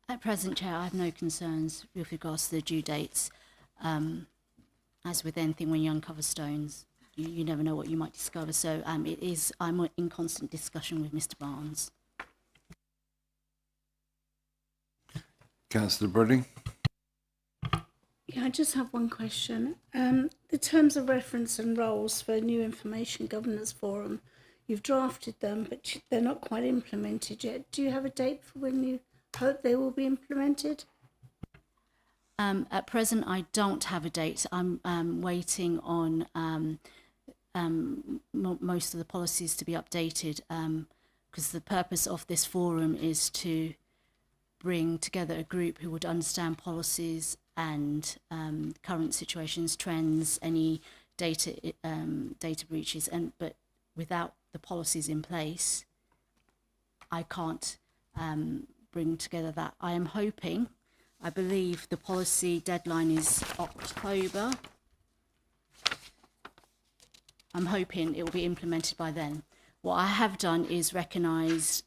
At present, Chair, I have no concerns with regards to the due dates. As with anything, when you uncover stones, you never know what you might discover. So I'm in constant discussion with Mr. Barnes. Councillor Bredding? Yeah, I just have one question. The terms of reference and roles for new information governance forum, you've drafted them, but they're not quite implemented yet. Do you have a date for when you hope they will be implemented? At present, I don't have a date. I'm waiting on most of the policies to be updated, because the purpose of this forum is to bring together a group who would understand policies and current situations, trends, any data breaches, but without the policies in place, I can't bring together that. I believe the policy deadline is October. I'm hoping it will be implemented by then. What I have done is recognise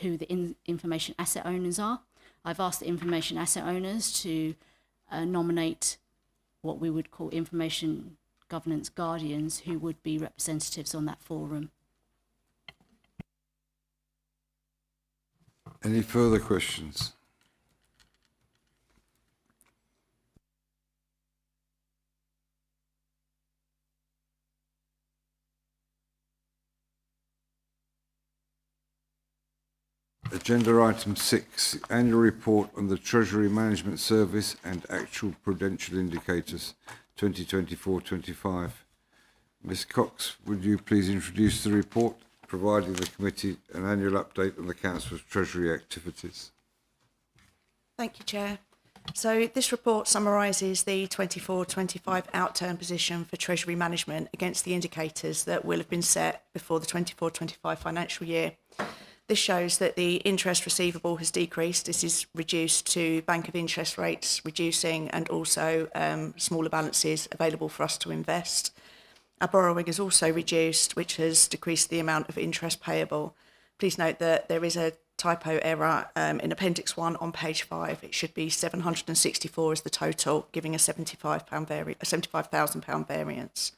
who the information asset owners are. I've asked the information asset owners to nominate what we would call information governance guardians, who would be representatives on that forum. Any further questions? Agenda item 6, annual report on the Treasury Management Service and actual Prudential indicators 2024-25. Ms Cox, would you please introduce the report, providing the committee an annual update on the Council's Treasury activities? Thank you, Chair. So this report summarises the 24-25 outturn position for Treasury management against the indicators that will have been set before the 24-25 financial year. This shows that the interest receivable has decreased. This is reduced to Bank of Interest rates reducing, and also smaller balances available for us to invest. Our borrowing is also reduced, which has decreased the amount of interest payable. Please note that there is a typo error in Appendix 1 on page 5. It should be 764 as the total, giving a £75,000 variance.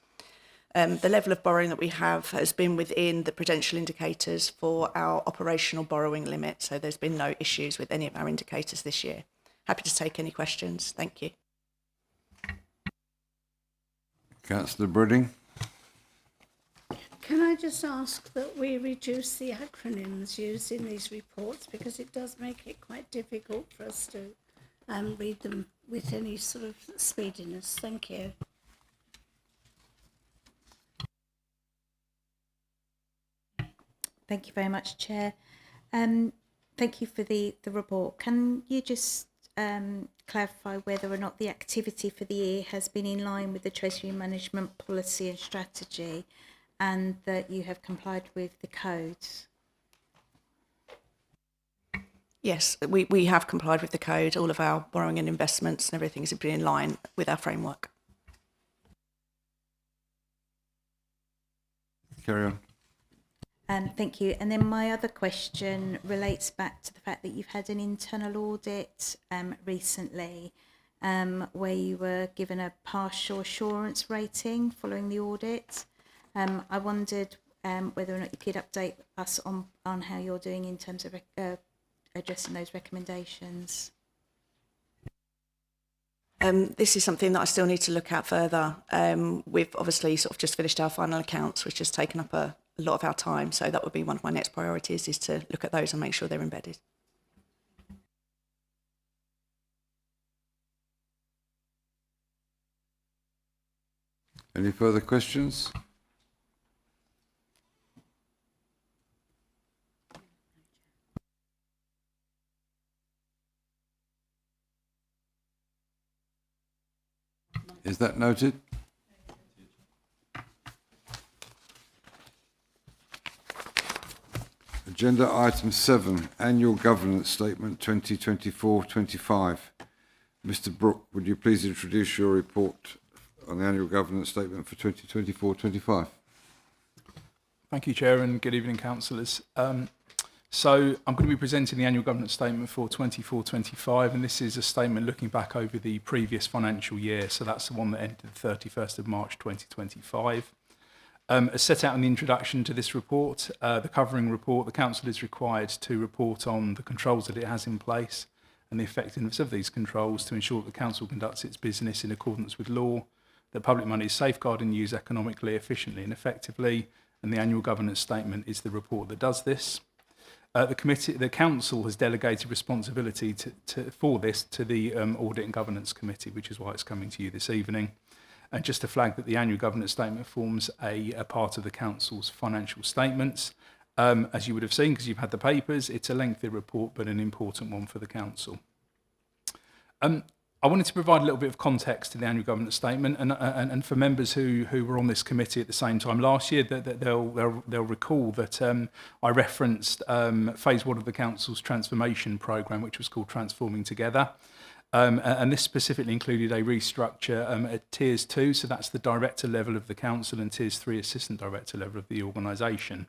The level of borrowing that we have has been within the Prudential indicators for our operational borrowing limit, so there's been no issues with any of our indicators this year. Happy to take any questions. Thank you. Councillor Briding. Can I just ask that we reduce the acronyms used in these reports, because it does make it quite difficult for us to read them with any sort of speediness. Thank you. Thank you very much, Chair. Thank you for the report. Can you just clarify whether or not the activity for the year has been in line with the Treasury management policy and strategy, and that you have complied with the codes? Yes, we have complied with the code. All of our borrowing and investments and everything has been in line with our framework. Carry on. Thank you. And then my other question relates back to the fact that you've had an internal audit recently where you were given a partial assurance rating following the audit. I wondered whether or not you could update us on how you're doing in terms of addressing those recommendations. This is something that I still need to look at further. We've obviously sort of just finished our final accounts, which has taken up a lot of our time. So that would be one of my next priorities, is to look at those and make sure they're embedded. Any further questions? Is that noted? Agenda item 7, Annual Governance Statement 2024-25. Mr. Brooke, would you please introduce your report on the Annual Governance Statement for 2024-25? Thank you, Chair, and good evening, councillors. So I'm going to be presenting the Annual Governance Statement for 24-25, and this is a statement looking back over the previous financial year, so that's the one that ended the 31st of March 2025. As set out in the introduction to this report, the covering report, the Council is required to report on the controls that it has in place and the effectiveness of these controls to ensure that the Council conducts its business in accordance with law, that public money is safeguarded and used economically, efficiently and effectively, and the Annual Governance Statement is the report that does this. The Council has delegated responsibility for this to the Audit and Governance Committee, which is why it's coming to you this evening. And just to flag that the Annual Governance Statement forms a part of the Council's financial statements. As you would have seen, because you've had the papers, it's a lengthy report, but an important one for the Council. I wanted to provide a little bit of context to the Annual Governance Statement, and for members who were on this committee at the same time last year, that they'll recall that I referenced phase 1 of the Council's transformation programme, which was called Transforming Together. And this specifically included a restructure at Tiers 2, so that's the director level of the Council, and Tiers 3, assistant director level of the organisation.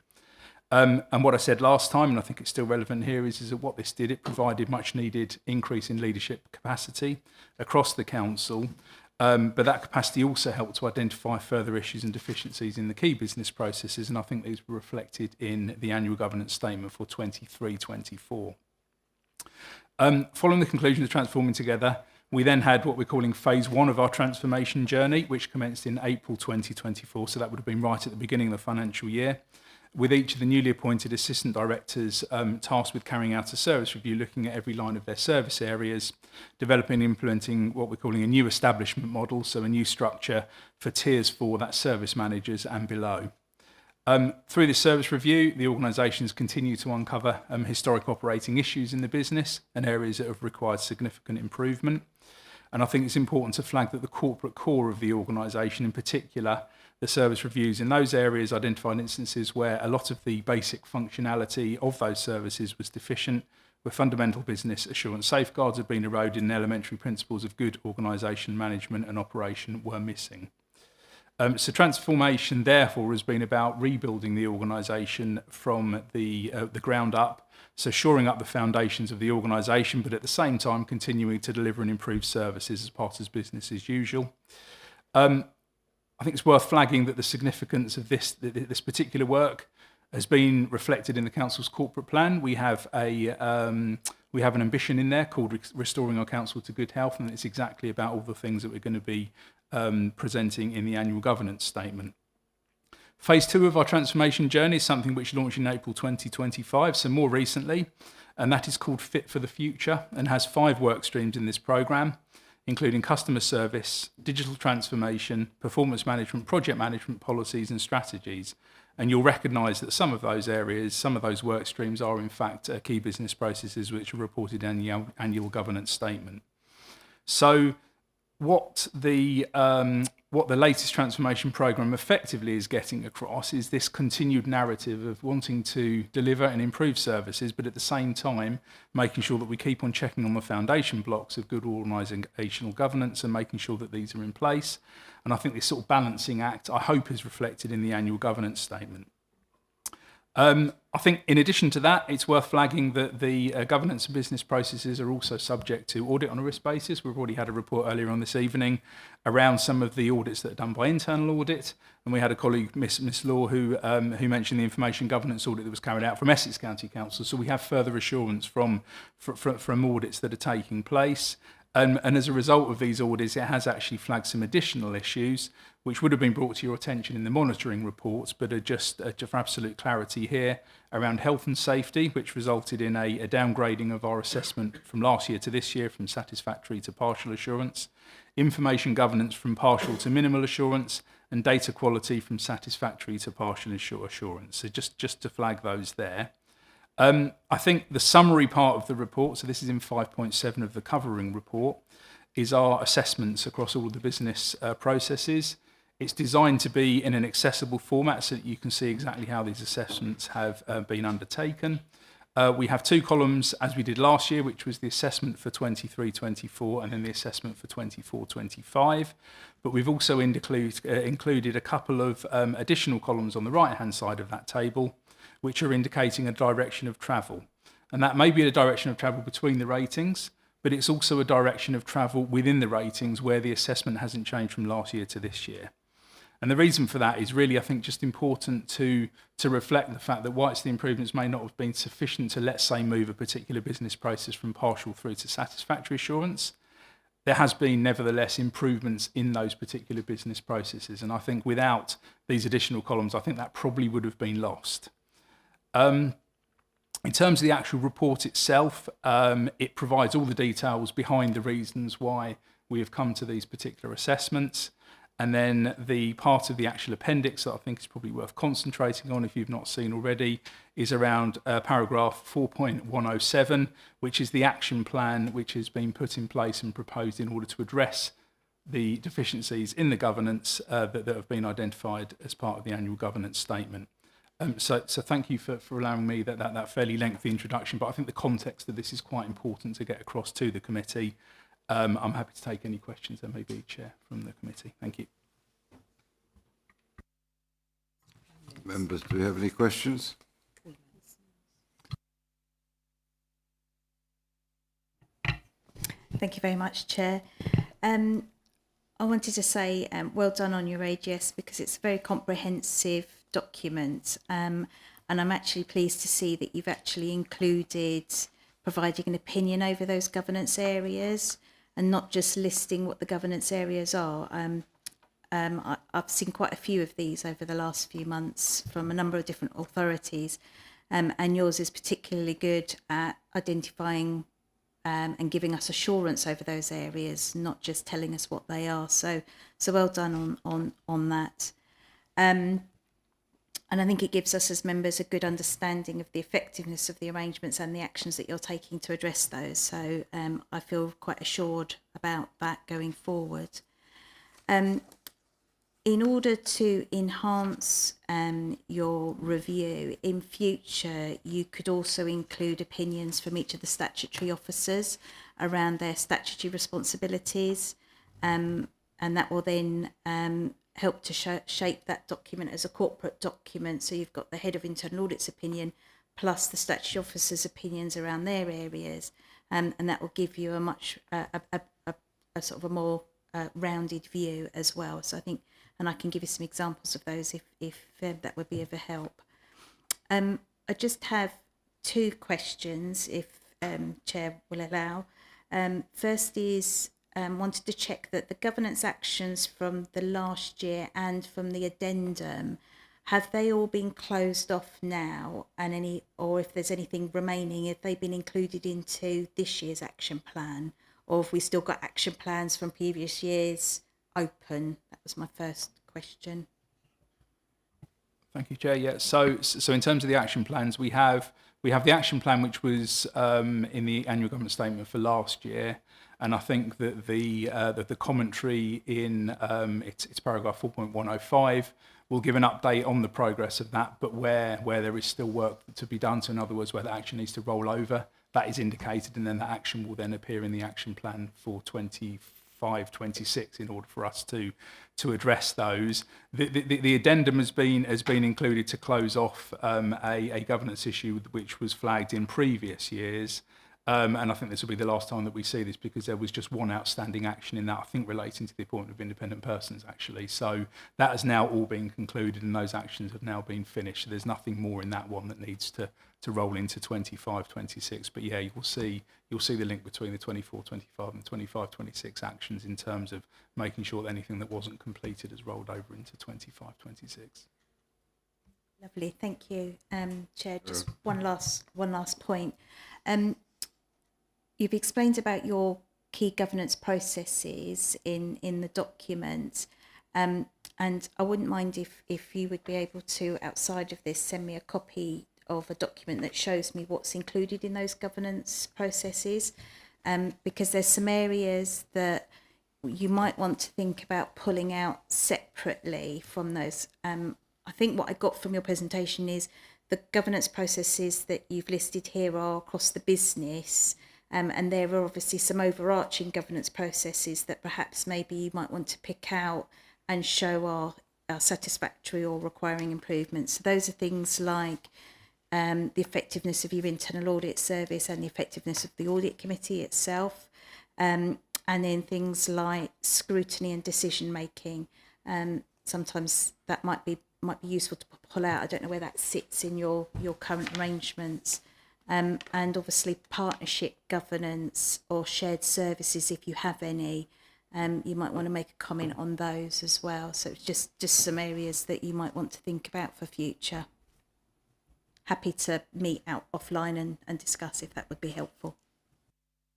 And what I said last time, and I think it's still relevant here, is that what this did, it provided much needed increase in leadership capacity across the Council, but that capacity also helped to identify further issues and deficiencies in the key business processes, and I think these were reflected in the Annual Governance Statement for 23-24. Following the conclusion of Transforming Together, we then had what we're calling phase 1 of our transformation journey, which commenced in April 2024, so that would have been right at the beginning of the financial year, with each of the newly appointed assistant directors tasked with carrying out a service review, looking at every line of their service areas, developing and implementing what we're calling a new establishment model, so a new structure for Tiers 4, that's service managers and below. Through this service review, the organisations continue to uncover historic operating issues in the business and areas that have required significant improvement. And I think it's important to flag that the corporate core of the organisation, in particular, the service reviews in those areas identified instances where a lot of the basic functionality of those services was deficient, where fundamental business assurance safeguards had been eroded and elementary principles of good organisation management and operation were missing. So transformation, therefore, has been about rebuilding the organisation from the ground up, so shoring up the foundations of the organisation, but at the same time continuing to deliver and improve services as part of business as usual. I think it's worth flagging that the significance of this particular work has been reflected in the council's corporate plan. We have an ambition in there called Restoring Our Council to Good Health, and it's exactly about all the things that we're going to be presenting in the annual governance statement. Phase 2 of our transformation journey is something which launched in April 2025, so more recently, and that is called Fit for the Future and has 5 work streams in this programme, including customer service, digital transformation, performance management, project management, policies and strategies. And you'll recognise that some of those areas, some of those work streams are in fact key business processes which are reported in the annual governance statement. So what the latest transformation programme effectively is getting across is this continued narrative of wanting to deliver and improve services, but at the same time making sure that we keep on checking on the foundation blocks of good organisational governance and making sure that these are in place. And I think this sort of balancing act, I hope, is reflected in the annual governance statement. I think in addition to that, it's worth flagging that the governance and business processes are also subject to audit on a risk basis. We've already had a report earlier on this evening around some of the audits that are done by internal audit. And we had a colleague, Miss Law, who mentioned the information governance audit that was carried out from Essex County Council. So we have further assurance from audits that are taking place. And as a result of these audits, it has actually flagged some additional issues which would have been brought to your attention in the monitoring reports, but are just for absolute clarity here around health and safety, which resulted in a downgrading of our assessment from last year to this year from satisfactory to partial assurance, information governance from partial to minimal assurance, and data quality from satisfactory to partial assurance. So just to flag those there. I think the summary part of the report, so this is in 5.7 of the covering report, is our assessments across all of the business processes. It's designed to be in an accessible format so that you can see exactly how these assessments have been undertaken. We have 2 columns, as we did last year, which was the assessment for 23-24 and then the assessment for 24-25. But we've also included a couple of additional columns on the right-hand side of that table, which are indicating a direction of travel. And that may be a direction of travel between the ratings, but it's also a direction of travel within the ratings where the assessment hasn't changed from last year to this year. And the reason for that is really, I think, just important to reflect the fact that whilst the improvements may not have been sufficient to, let's say, move a particular business process from partial through to satisfactory assurance, there has been nevertheless improvements in those particular business processes. And I think without these additional columns, I think that probably would have been lost. In terms of the actual report itself, it provides all the details behind the reasons why we have come to these particular assessments. And then the part of the actual appendix that I think is probably worth concentrating on, if you've not seen already, is around paragraph 4.107, which is the action plan which has been put in place and proposed in order to address the deficiencies in the governance that have been identified as part of the annual governance statement. So thank you for allowing me that fairly lengthy introduction, but I think the context of this is quite important to get across to the committee. I'm happy to take any questions there may be, Chair, from the committee. Thank you. Members, do you have any questions? Thank you very much, Chair. I wanted to say well done on your AGS because it's a very comprehensive document, and I'm actually pleased to see that you've actually included providing an opinion over those governance areas and not just listing what the governance areas are. I've seen quite a few of these over the last few months from a number of different authorities, and yours is particularly good at identifying and giving us assurance over those areas, not just telling us what they are. So well done on that. And I think it gives us as members a good understanding of the effectiveness of the arrangements and the actions that you're taking to address those. So I feel quite assured about that going forward. In order to enhance your review, in future, you could also include opinions from each of the statutory officers around their statutory responsibilities, and that will then help to shape that document as a corporate document. So you've got the head of internal audit's opinion plus the statutory officer's opinions around their areas, and that will give you a much a sort of a more rounded view as well. So I think, and I can give you some examples of those if that would be of a help. I just have two questions, if Chair will allow. First is, wanted to check that the governance actions from the last year and from the addendum, have they all been closed off now, and or if there's anything remaining, have they been included into this year's action plan, or have we still got action plans from previous years open? That was my first question. Thank you, Chair. Yeah. So in terms of the action plans, we have the action plan which was in the annual government statement for last year, and I think that the commentary in it's paragraph 4.105 will give an update on the progress of that, but where there is still work to be done. So in other words, where the action needs to roll over, that is indicated, and then that action will then appear in the action plan for 25-26 in order for us to address those. The addendum has been included to close off a governance issue which was flagged in previous years. And I think this will be the last time that we see this, because there was just one outstanding action in that, I think relating to the appointment of independent persons actually. So that has now all been concluded and those actions have now been finished. So there's nothing more in that one that needs to roll into 25-26. But yeah, you'll see the link between the 24-25 and the 25-26 actions in terms of making sure that anything that wasn't completed has rolled over into 25-26. Lovely, thank you, Chair. Just one last point. You've explained about your key governance processes in the document, and I wouldn't mind if you would be able to, outside of this, send me a copy of a document that shows me what's included in those governance processes, because there's some areas that you might want to think about pulling out separately from those. I think what I got from your presentation is the governance processes that you've listed here are across the business, and there are obviously some overarching governance processes that perhaps maybe you might want to pick out and show are satisfactory or requiring improvement. So those are things like the effectiveness of your internal audit service and the effectiveness of the audit committee itself, and then things like scrutiny and decision making. Sometimes that might be useful to pull out. I don't know where that sits in your current arrangements. And obviously partnership governance or shared services, if you have any, you might want to make a comment on those as well. So it's just some areas that you might want to think about for future. Happy to meet out offline and discuss if that would be helpful.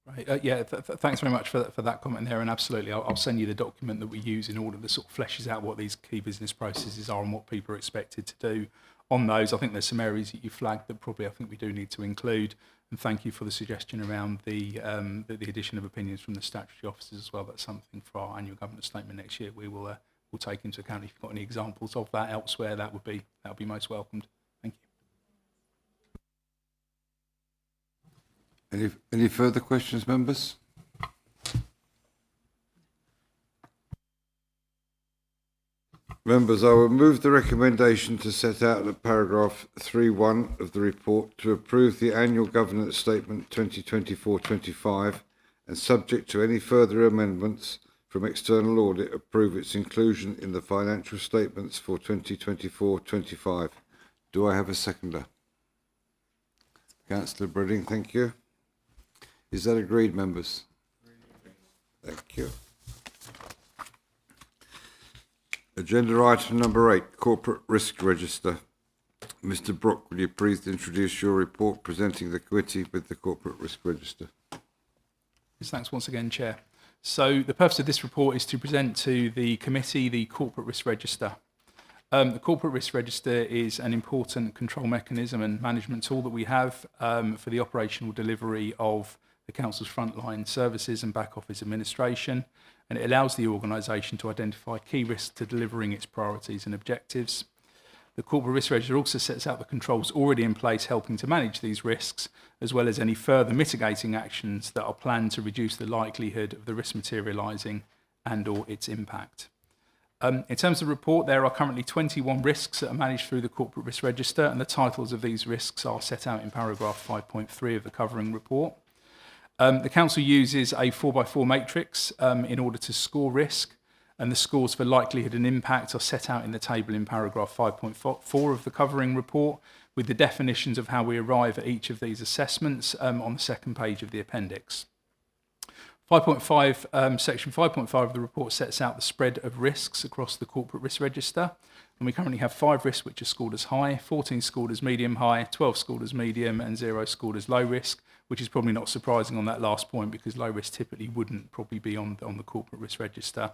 Right. Yeah. Thanks very much for that comment there, and absolutely, I'll send you the document that we use in order that sort of fleshes out what these key business processes are and what people are expected to do on those. I think there's some areas that you flagged that probably I think we do need to include, and thank you for the suggestion around the addition of opinions from the statutory officers as well. That's something for our annual governance statement next year we will take into account. If you've got any examples of that elsewhere, that would be most welcomed. Thank you. Any further questions, members? Members, I will move the recommendation to set out in paragraph 3.1 of the report to approve the annual governance statement 2024-25 and, subject to any further amendments from external audit, approve its inclusion in the financial statements for 2024-25. Do I have a seconder? Councillor Breding, thank you. Is that agreed, members? Thank you. Agenda item number 8, Corporate Risk Register. Mr. Brook, will you please introduce your report presenting the committee with the Corporate Risk Register? Yes, thanks once again, Chair. So the purpose of this report is to present to the committee the Corporate Risk Register. The Corporate Risk Register is an important control mechanism and management tool that we have for the operational delivery of the Council's frontline services and back office administration, and it allows the organisation to identify key risks to delivering its priorities and objectives. The Corporate Risk Register also sets out the controls already in place helping to manage these risks, as well as any further mitigating actions that are planned to reduce the likelihood of the risk materialising and or its impact. In terms of the report, there are currently 21 risks that are managed through the Corporate Risk Register, and the titles of these risks are set out in paragraph 5.3 of the covering report. The Council uses a 4x4 matrix in order to score risk, and the scores for likelihood and impact are set out in the table in paragraph 5.4 of the covering report, with the definitions of how we arrive at each of these assessments on the second page of the appendix. 5.5, section 5.5 of the report sets out the spread of risks across the Corporate Risk Register, and we currently have 5 risks which are scored as high, 14 scored as medium high, 12 scored as medium, and 0 scored as low risk, which is probably not surprising on that last point because low risk typically wouldn't probably be on the Corporate Risk Register.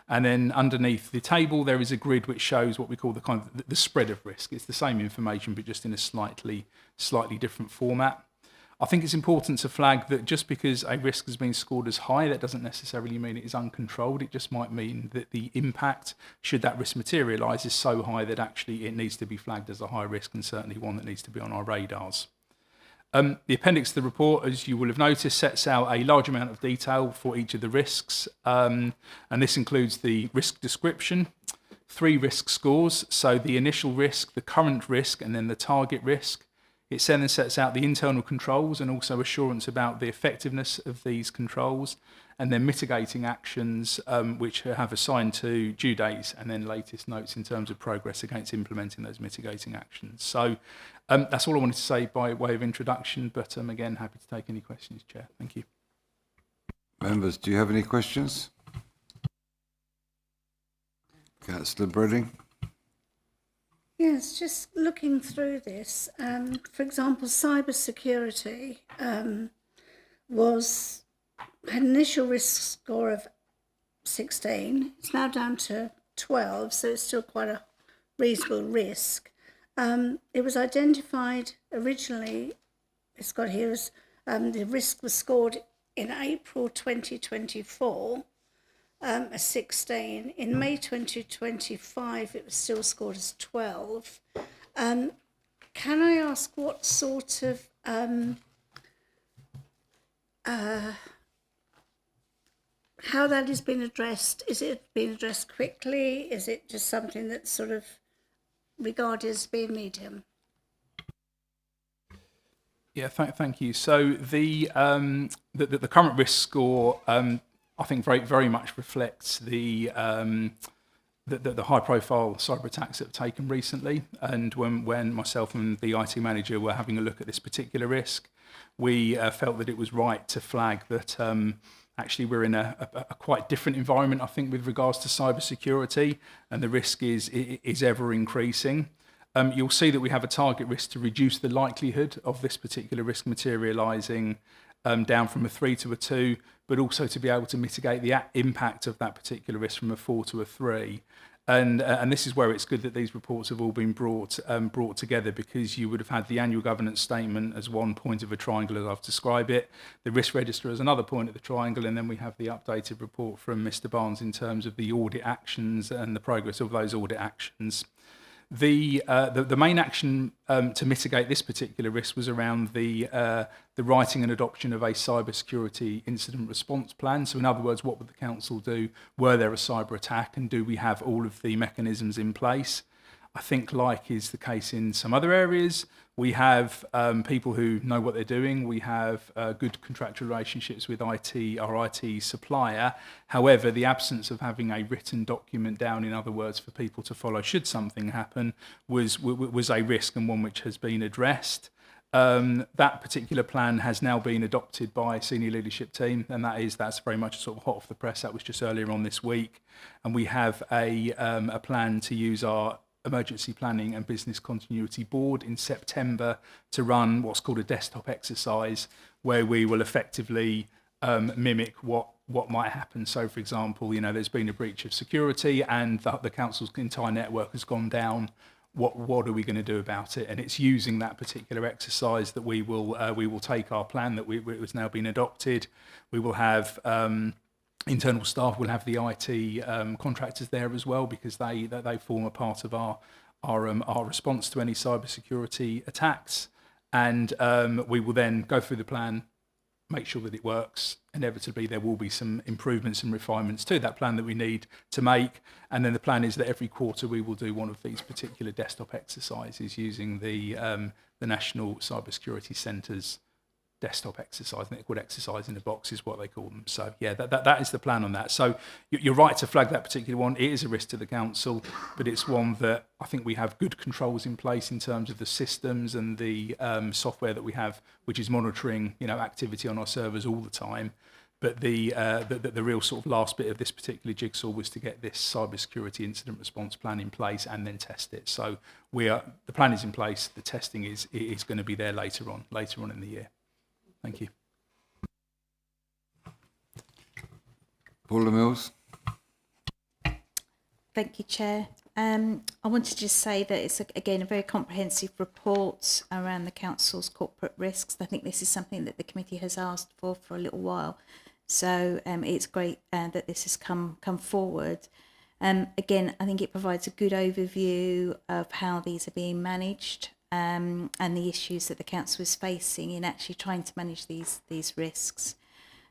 And then underneath the table there is a grid which shows what we call the spread of risk. It's the same information but just in a slightly different format. I think it's important to flag that just because a risk has been scored as high, that doesn't necessarily mean it is uncontrolled. It just might mean that the impact, should that risk materialise, is so high that actually it needs to be flagged as a high risk and certainly one that needs to be on our radars. The appendix to the report, as you will have noticed, sets out a large amount of detail for each of the risks, and this includes the risk description, 3 risk scores, so the initial risk, the current risk, and then the target risk. It then sets out the internal controls and also assurance about the effectiveness of these controls, and then mitigating actions which have assigned to due dates, and then latest notes in terms of progress against implementing those mitigating actions. So that's all I wanted to say by way of introduction, but again, happy to take any questions, Chair. Thank you. Members, do you have any questions? Councillor Bredding. Yes, just looking through this, for example, cyber security had an initial risk score of 16. It's now down to 12, so it's still quite a reasonable risk. It was identified originally, it's got here as the risk was scored in April 2024. A 16. In May 2025, it was still scored as 12. Can I ask what sort of how that has been addressed? Is it being addressed quickly? Is it just something that's sort of regarded as being medium? Yeah, thank you. So the current risk score, I think very much reflects the high-profile cyber attacks that have taken recently. And when myself and the IT manager were having a look at this particular risk, we felt that it was right to flag that actually we're in a quite different environment, I think, with regards to cyber security, and the risk is ever increasing. You'll see that we have a target risk to reduce the likelihood of this particular risk materialising down from a 3 to a 2, but also to be able to mitigate the impact of that particular risk from a 4 to a 3. And this is where it's good that these reports have all been brought together, because you would have had the annual governance statement as one point of a triangle, as I've described it, the risk register as another point of the triangle, and then we have the updated report from Mr. Barnes in terms of the audit actions and the progress of those audit actions. The main action to mitigate this particular risk was around the writing and adoption of a cybersecurity incident response plan. So in other words, what would the council do were there a cyber attack, and do we have all of the mechanisms in place? I think, like is the case in some other areas, we have people who know what they're doing. We have good contractual relationships with our IT supplier. However, the absence of having a written document down, in other words, for people to follow should something happen, was a risk, and one which has been addressed. That particular plan has now been adopted by senior leadership team, and that's very much sort of hot off the press. That was just earlier on this week, and we have a plan to use our Emergency Planning and Business Continuity Board in September to run what's called a desktop exercise, where we will effectively mimic what might happen. So, for example, there's been a breach of security and the council's entire network has gone down. What are we going to do about it? And it's using that particular exercise that we will take our plan that was now been adopted. We will have internal staff, will have the IT contractors there as well, because they form a part of our response to any cybersecurity attacks. And we will then go through the plan, make sure that it works. Inevitably, there will be some improvements and refinements to that plan that we need to make. And then the plan is that every quarter we will do one of these particular desktop exercises using the National Cybersecurity Centre's desktop exercise. I think they're called exercise in the box is what they call them. So yeah, that is the plan on that. So you're right to flag that particular one. It is a risk to the council, but it's one that I think we have good controls in place in terms of the systems and the software that we have, which is monitoring, activity on our servers all the time. But the real sort of last bit of this particular jigsaw was to get this cybersecurity incident response plan in place and then test it. So the plan is in place. The testing is going to be there later on in the year. Thank you. Paula Mills. Thank you, Chair. I want to just say that it's, again, a very comprehensive report around the Council's corporate risks. I think this is something that the committee has asked for a little while. So it's great that this has come forward. Again, I think it provides a good overview of how these are being managed and the issues that the Council is facing in actually trying to manage these risks.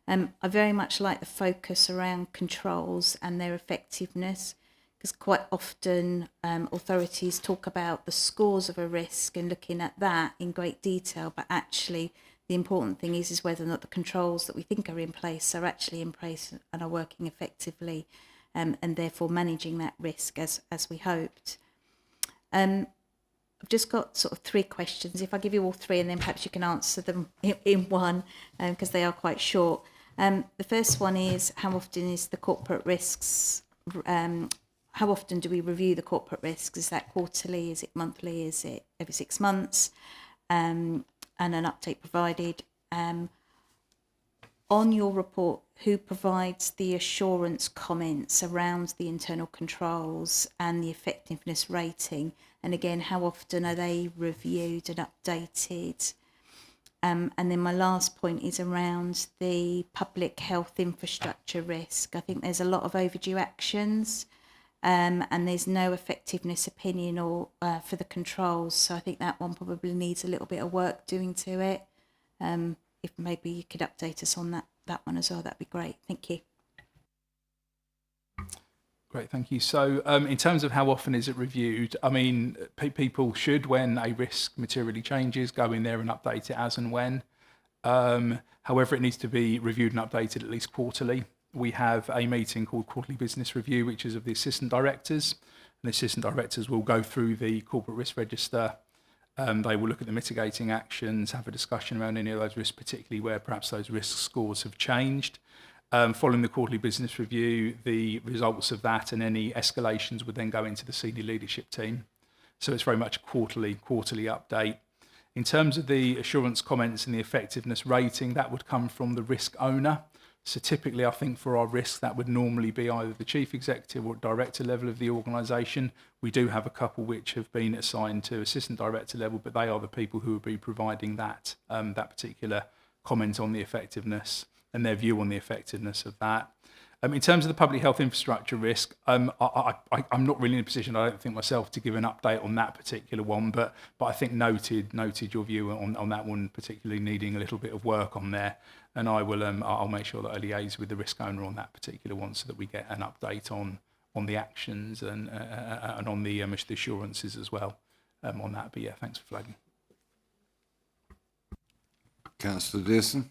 I very much like the focus around controls and their effectiveness, because quite often authorities talk about the scores of a risk and looking at that in great detail, but actually the important thing is whether or not the controls that we think are in place are actually in place and are working effectively, and therefore managing that risk as we hoped. I've just got sort of 3 questions. If I give you all 3 and then perhaps you can answer them in one, because they are quite short. The first one is, how often is the corporate risks, how often do we review the corporate risks? Is that quarterly? Is it monthly? Is it every 6 months? And an update provided. On your report, who provides the assurance comments around the internal controls and the effectiveness rating? And again, how often are they reviewed and updated? And then my last point is around the public health infrastructure risk. I think there's a lot of overdue actions, and there's no effectiveness opinion or for the controls. So I think that one probably needs a little bit of work doing to it. If maybe you could update us on that one as well, that'd be great. Thank you. Great, thank you. So in terms of how often is it reviewed, I mean, people should, when a risk materially changes, go in there and update it as and when. However, it needs to be reviewed and updated at least quarterly. We have a meeting called Quarterly Business Review, which is of the assistant directors. And the assistant directors will go through the corporate risk register. They will look at the mitigating actions, have a discussion around any of those risks, particularly where perhaps those risk scores have changed. Following the quarterly business review, the results of that and any escalations would then go into the senior leadership team. So it's very much a quarterly update. In terms of the assurance comments and the effectiveness rating, that would come from the risk owner. So typically, I think for our risks, that would normally be either the chief executive or director level of the organisation. We do have a couple which have been assigned to assistant director level, but they are the people who will be providing that particular comment on the effectiveness and their view on the effectiveness of that. In terms of the public health infrastructure risk, I'm not really in a position, I don't think myself, to give an update on that particular one, but I think noted your view on that one, particularly needing a little bit of work on there. And I'll make sure that I liaise with the risk owner on that particular one so that we get an update on the actions and on the assurances as well on that. But yeah, thanks for flagging. Councillor Dearson.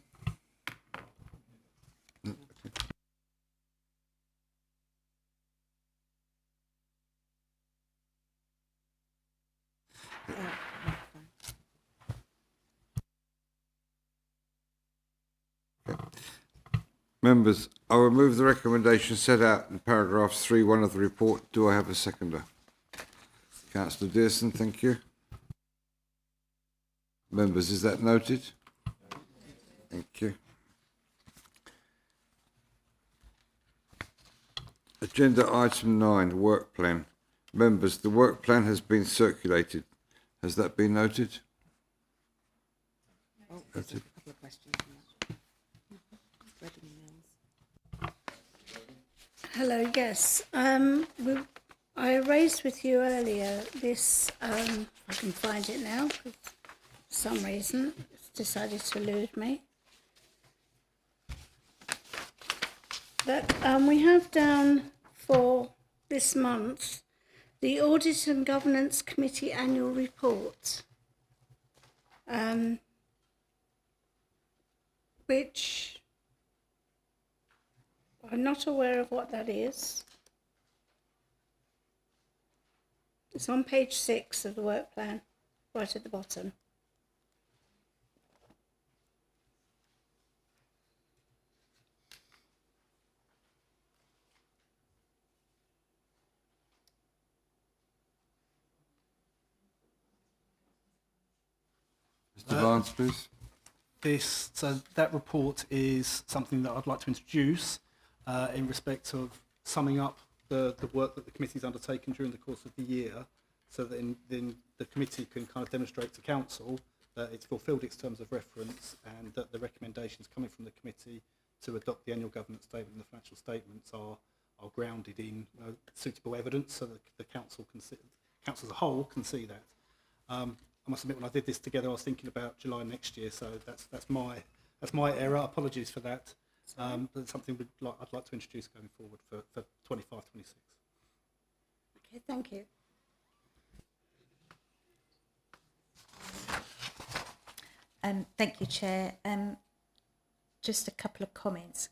Members, I will move the recommendation set out in paragraph 3.1 of the report. Do I have a seconder? Councillor Dearson, thank you. Members, is that noted? Thank you. Agenda item 9, work plan. Members, the work plan has been circulated. Has that been noted? Noted. A couple of questions. Hello, yes. I raised with you earlier this, I can find it now, for some reason it's decided to elude me. that we have down for this month the Audit and Governance Committee annual report, which I'm not aware of what that is. It's on page 6 of the work plan, right at the bottom. Mr. Barnes, please. So that report is something that I'd like to introduce in respect of summing up the work that the committee's undertaken during the course of the year, so that then the committee can kind of demonstrate to council that it's fulfilled its terms of reference and that the recommendations coming from the committee to adopt the annual governance statement and the financial statements are grounded in suitable evidence, so that the council as a whole can see that. I must admit, when I did this together, I was thinking about July next year, so that's my error. Apologies for that. But it's something I'd like to introduce going forward for 25-26. Okay, thank you. Thank you, Chair. Just a couple of comments.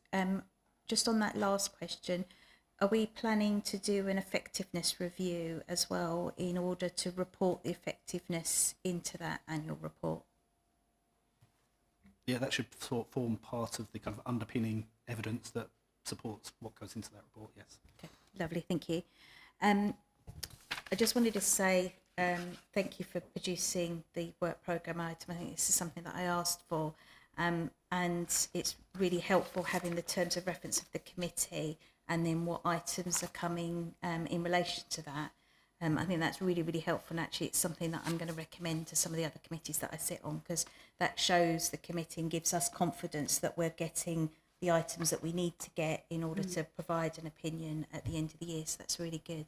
Just on that last question, are we planning to do an effectiveness review as well in order to report the effectiveness into that annual report? Yeah, that should sort of form part of the kind of underpinning evidence that supports what goes into that report, yes. Okay, lovely, thank you. I just wanted to say thank you for producing the work programme item. I think this is something that I asked for, and it's really helpful having the terms of reference of the committee and then what items are coming in relation to that. I think that's really, really helpful, and actually it's something that I'm going to recommend to some of the other committees that I sit on, because that shows the committee and gives us confidence that we're getting the items that we need to get in order to provide an opinion at the end of the year, so that's really good.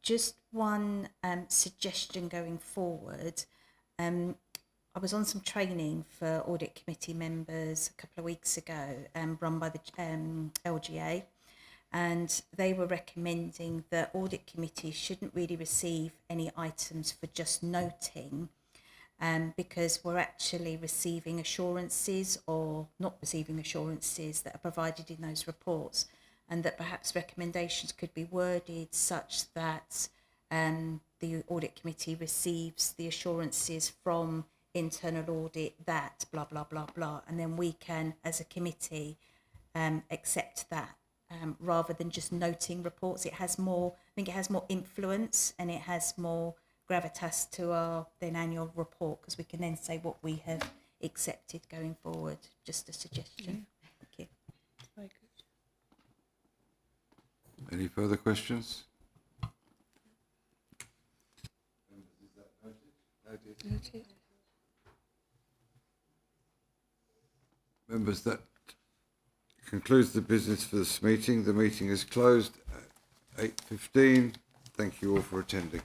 Just one suggestion going forward. I was on some training for audit committee members a couple of weeks ago, run by the LGA, and they were recommending that audit committees shouldn't really receive any items for just noting, because we're actually receiving assurances or not receiving assurances that are provided in those reports, and that perhaps recommendations could be worded such that the audit committee receives the assurances from internal audit that blah blah blah blah, and then we can as a committee accept that, rather than just noting reports. It has more, I think it has more influence and it has more gravitas to our then annual report, because we can then say what we have accepted going forward. Just a suggestion. Thank you. Very good. Any further questions? Noted. Members, that concludes the business for this meeting. The meeting is closed at 8:15. Thank you all for attending.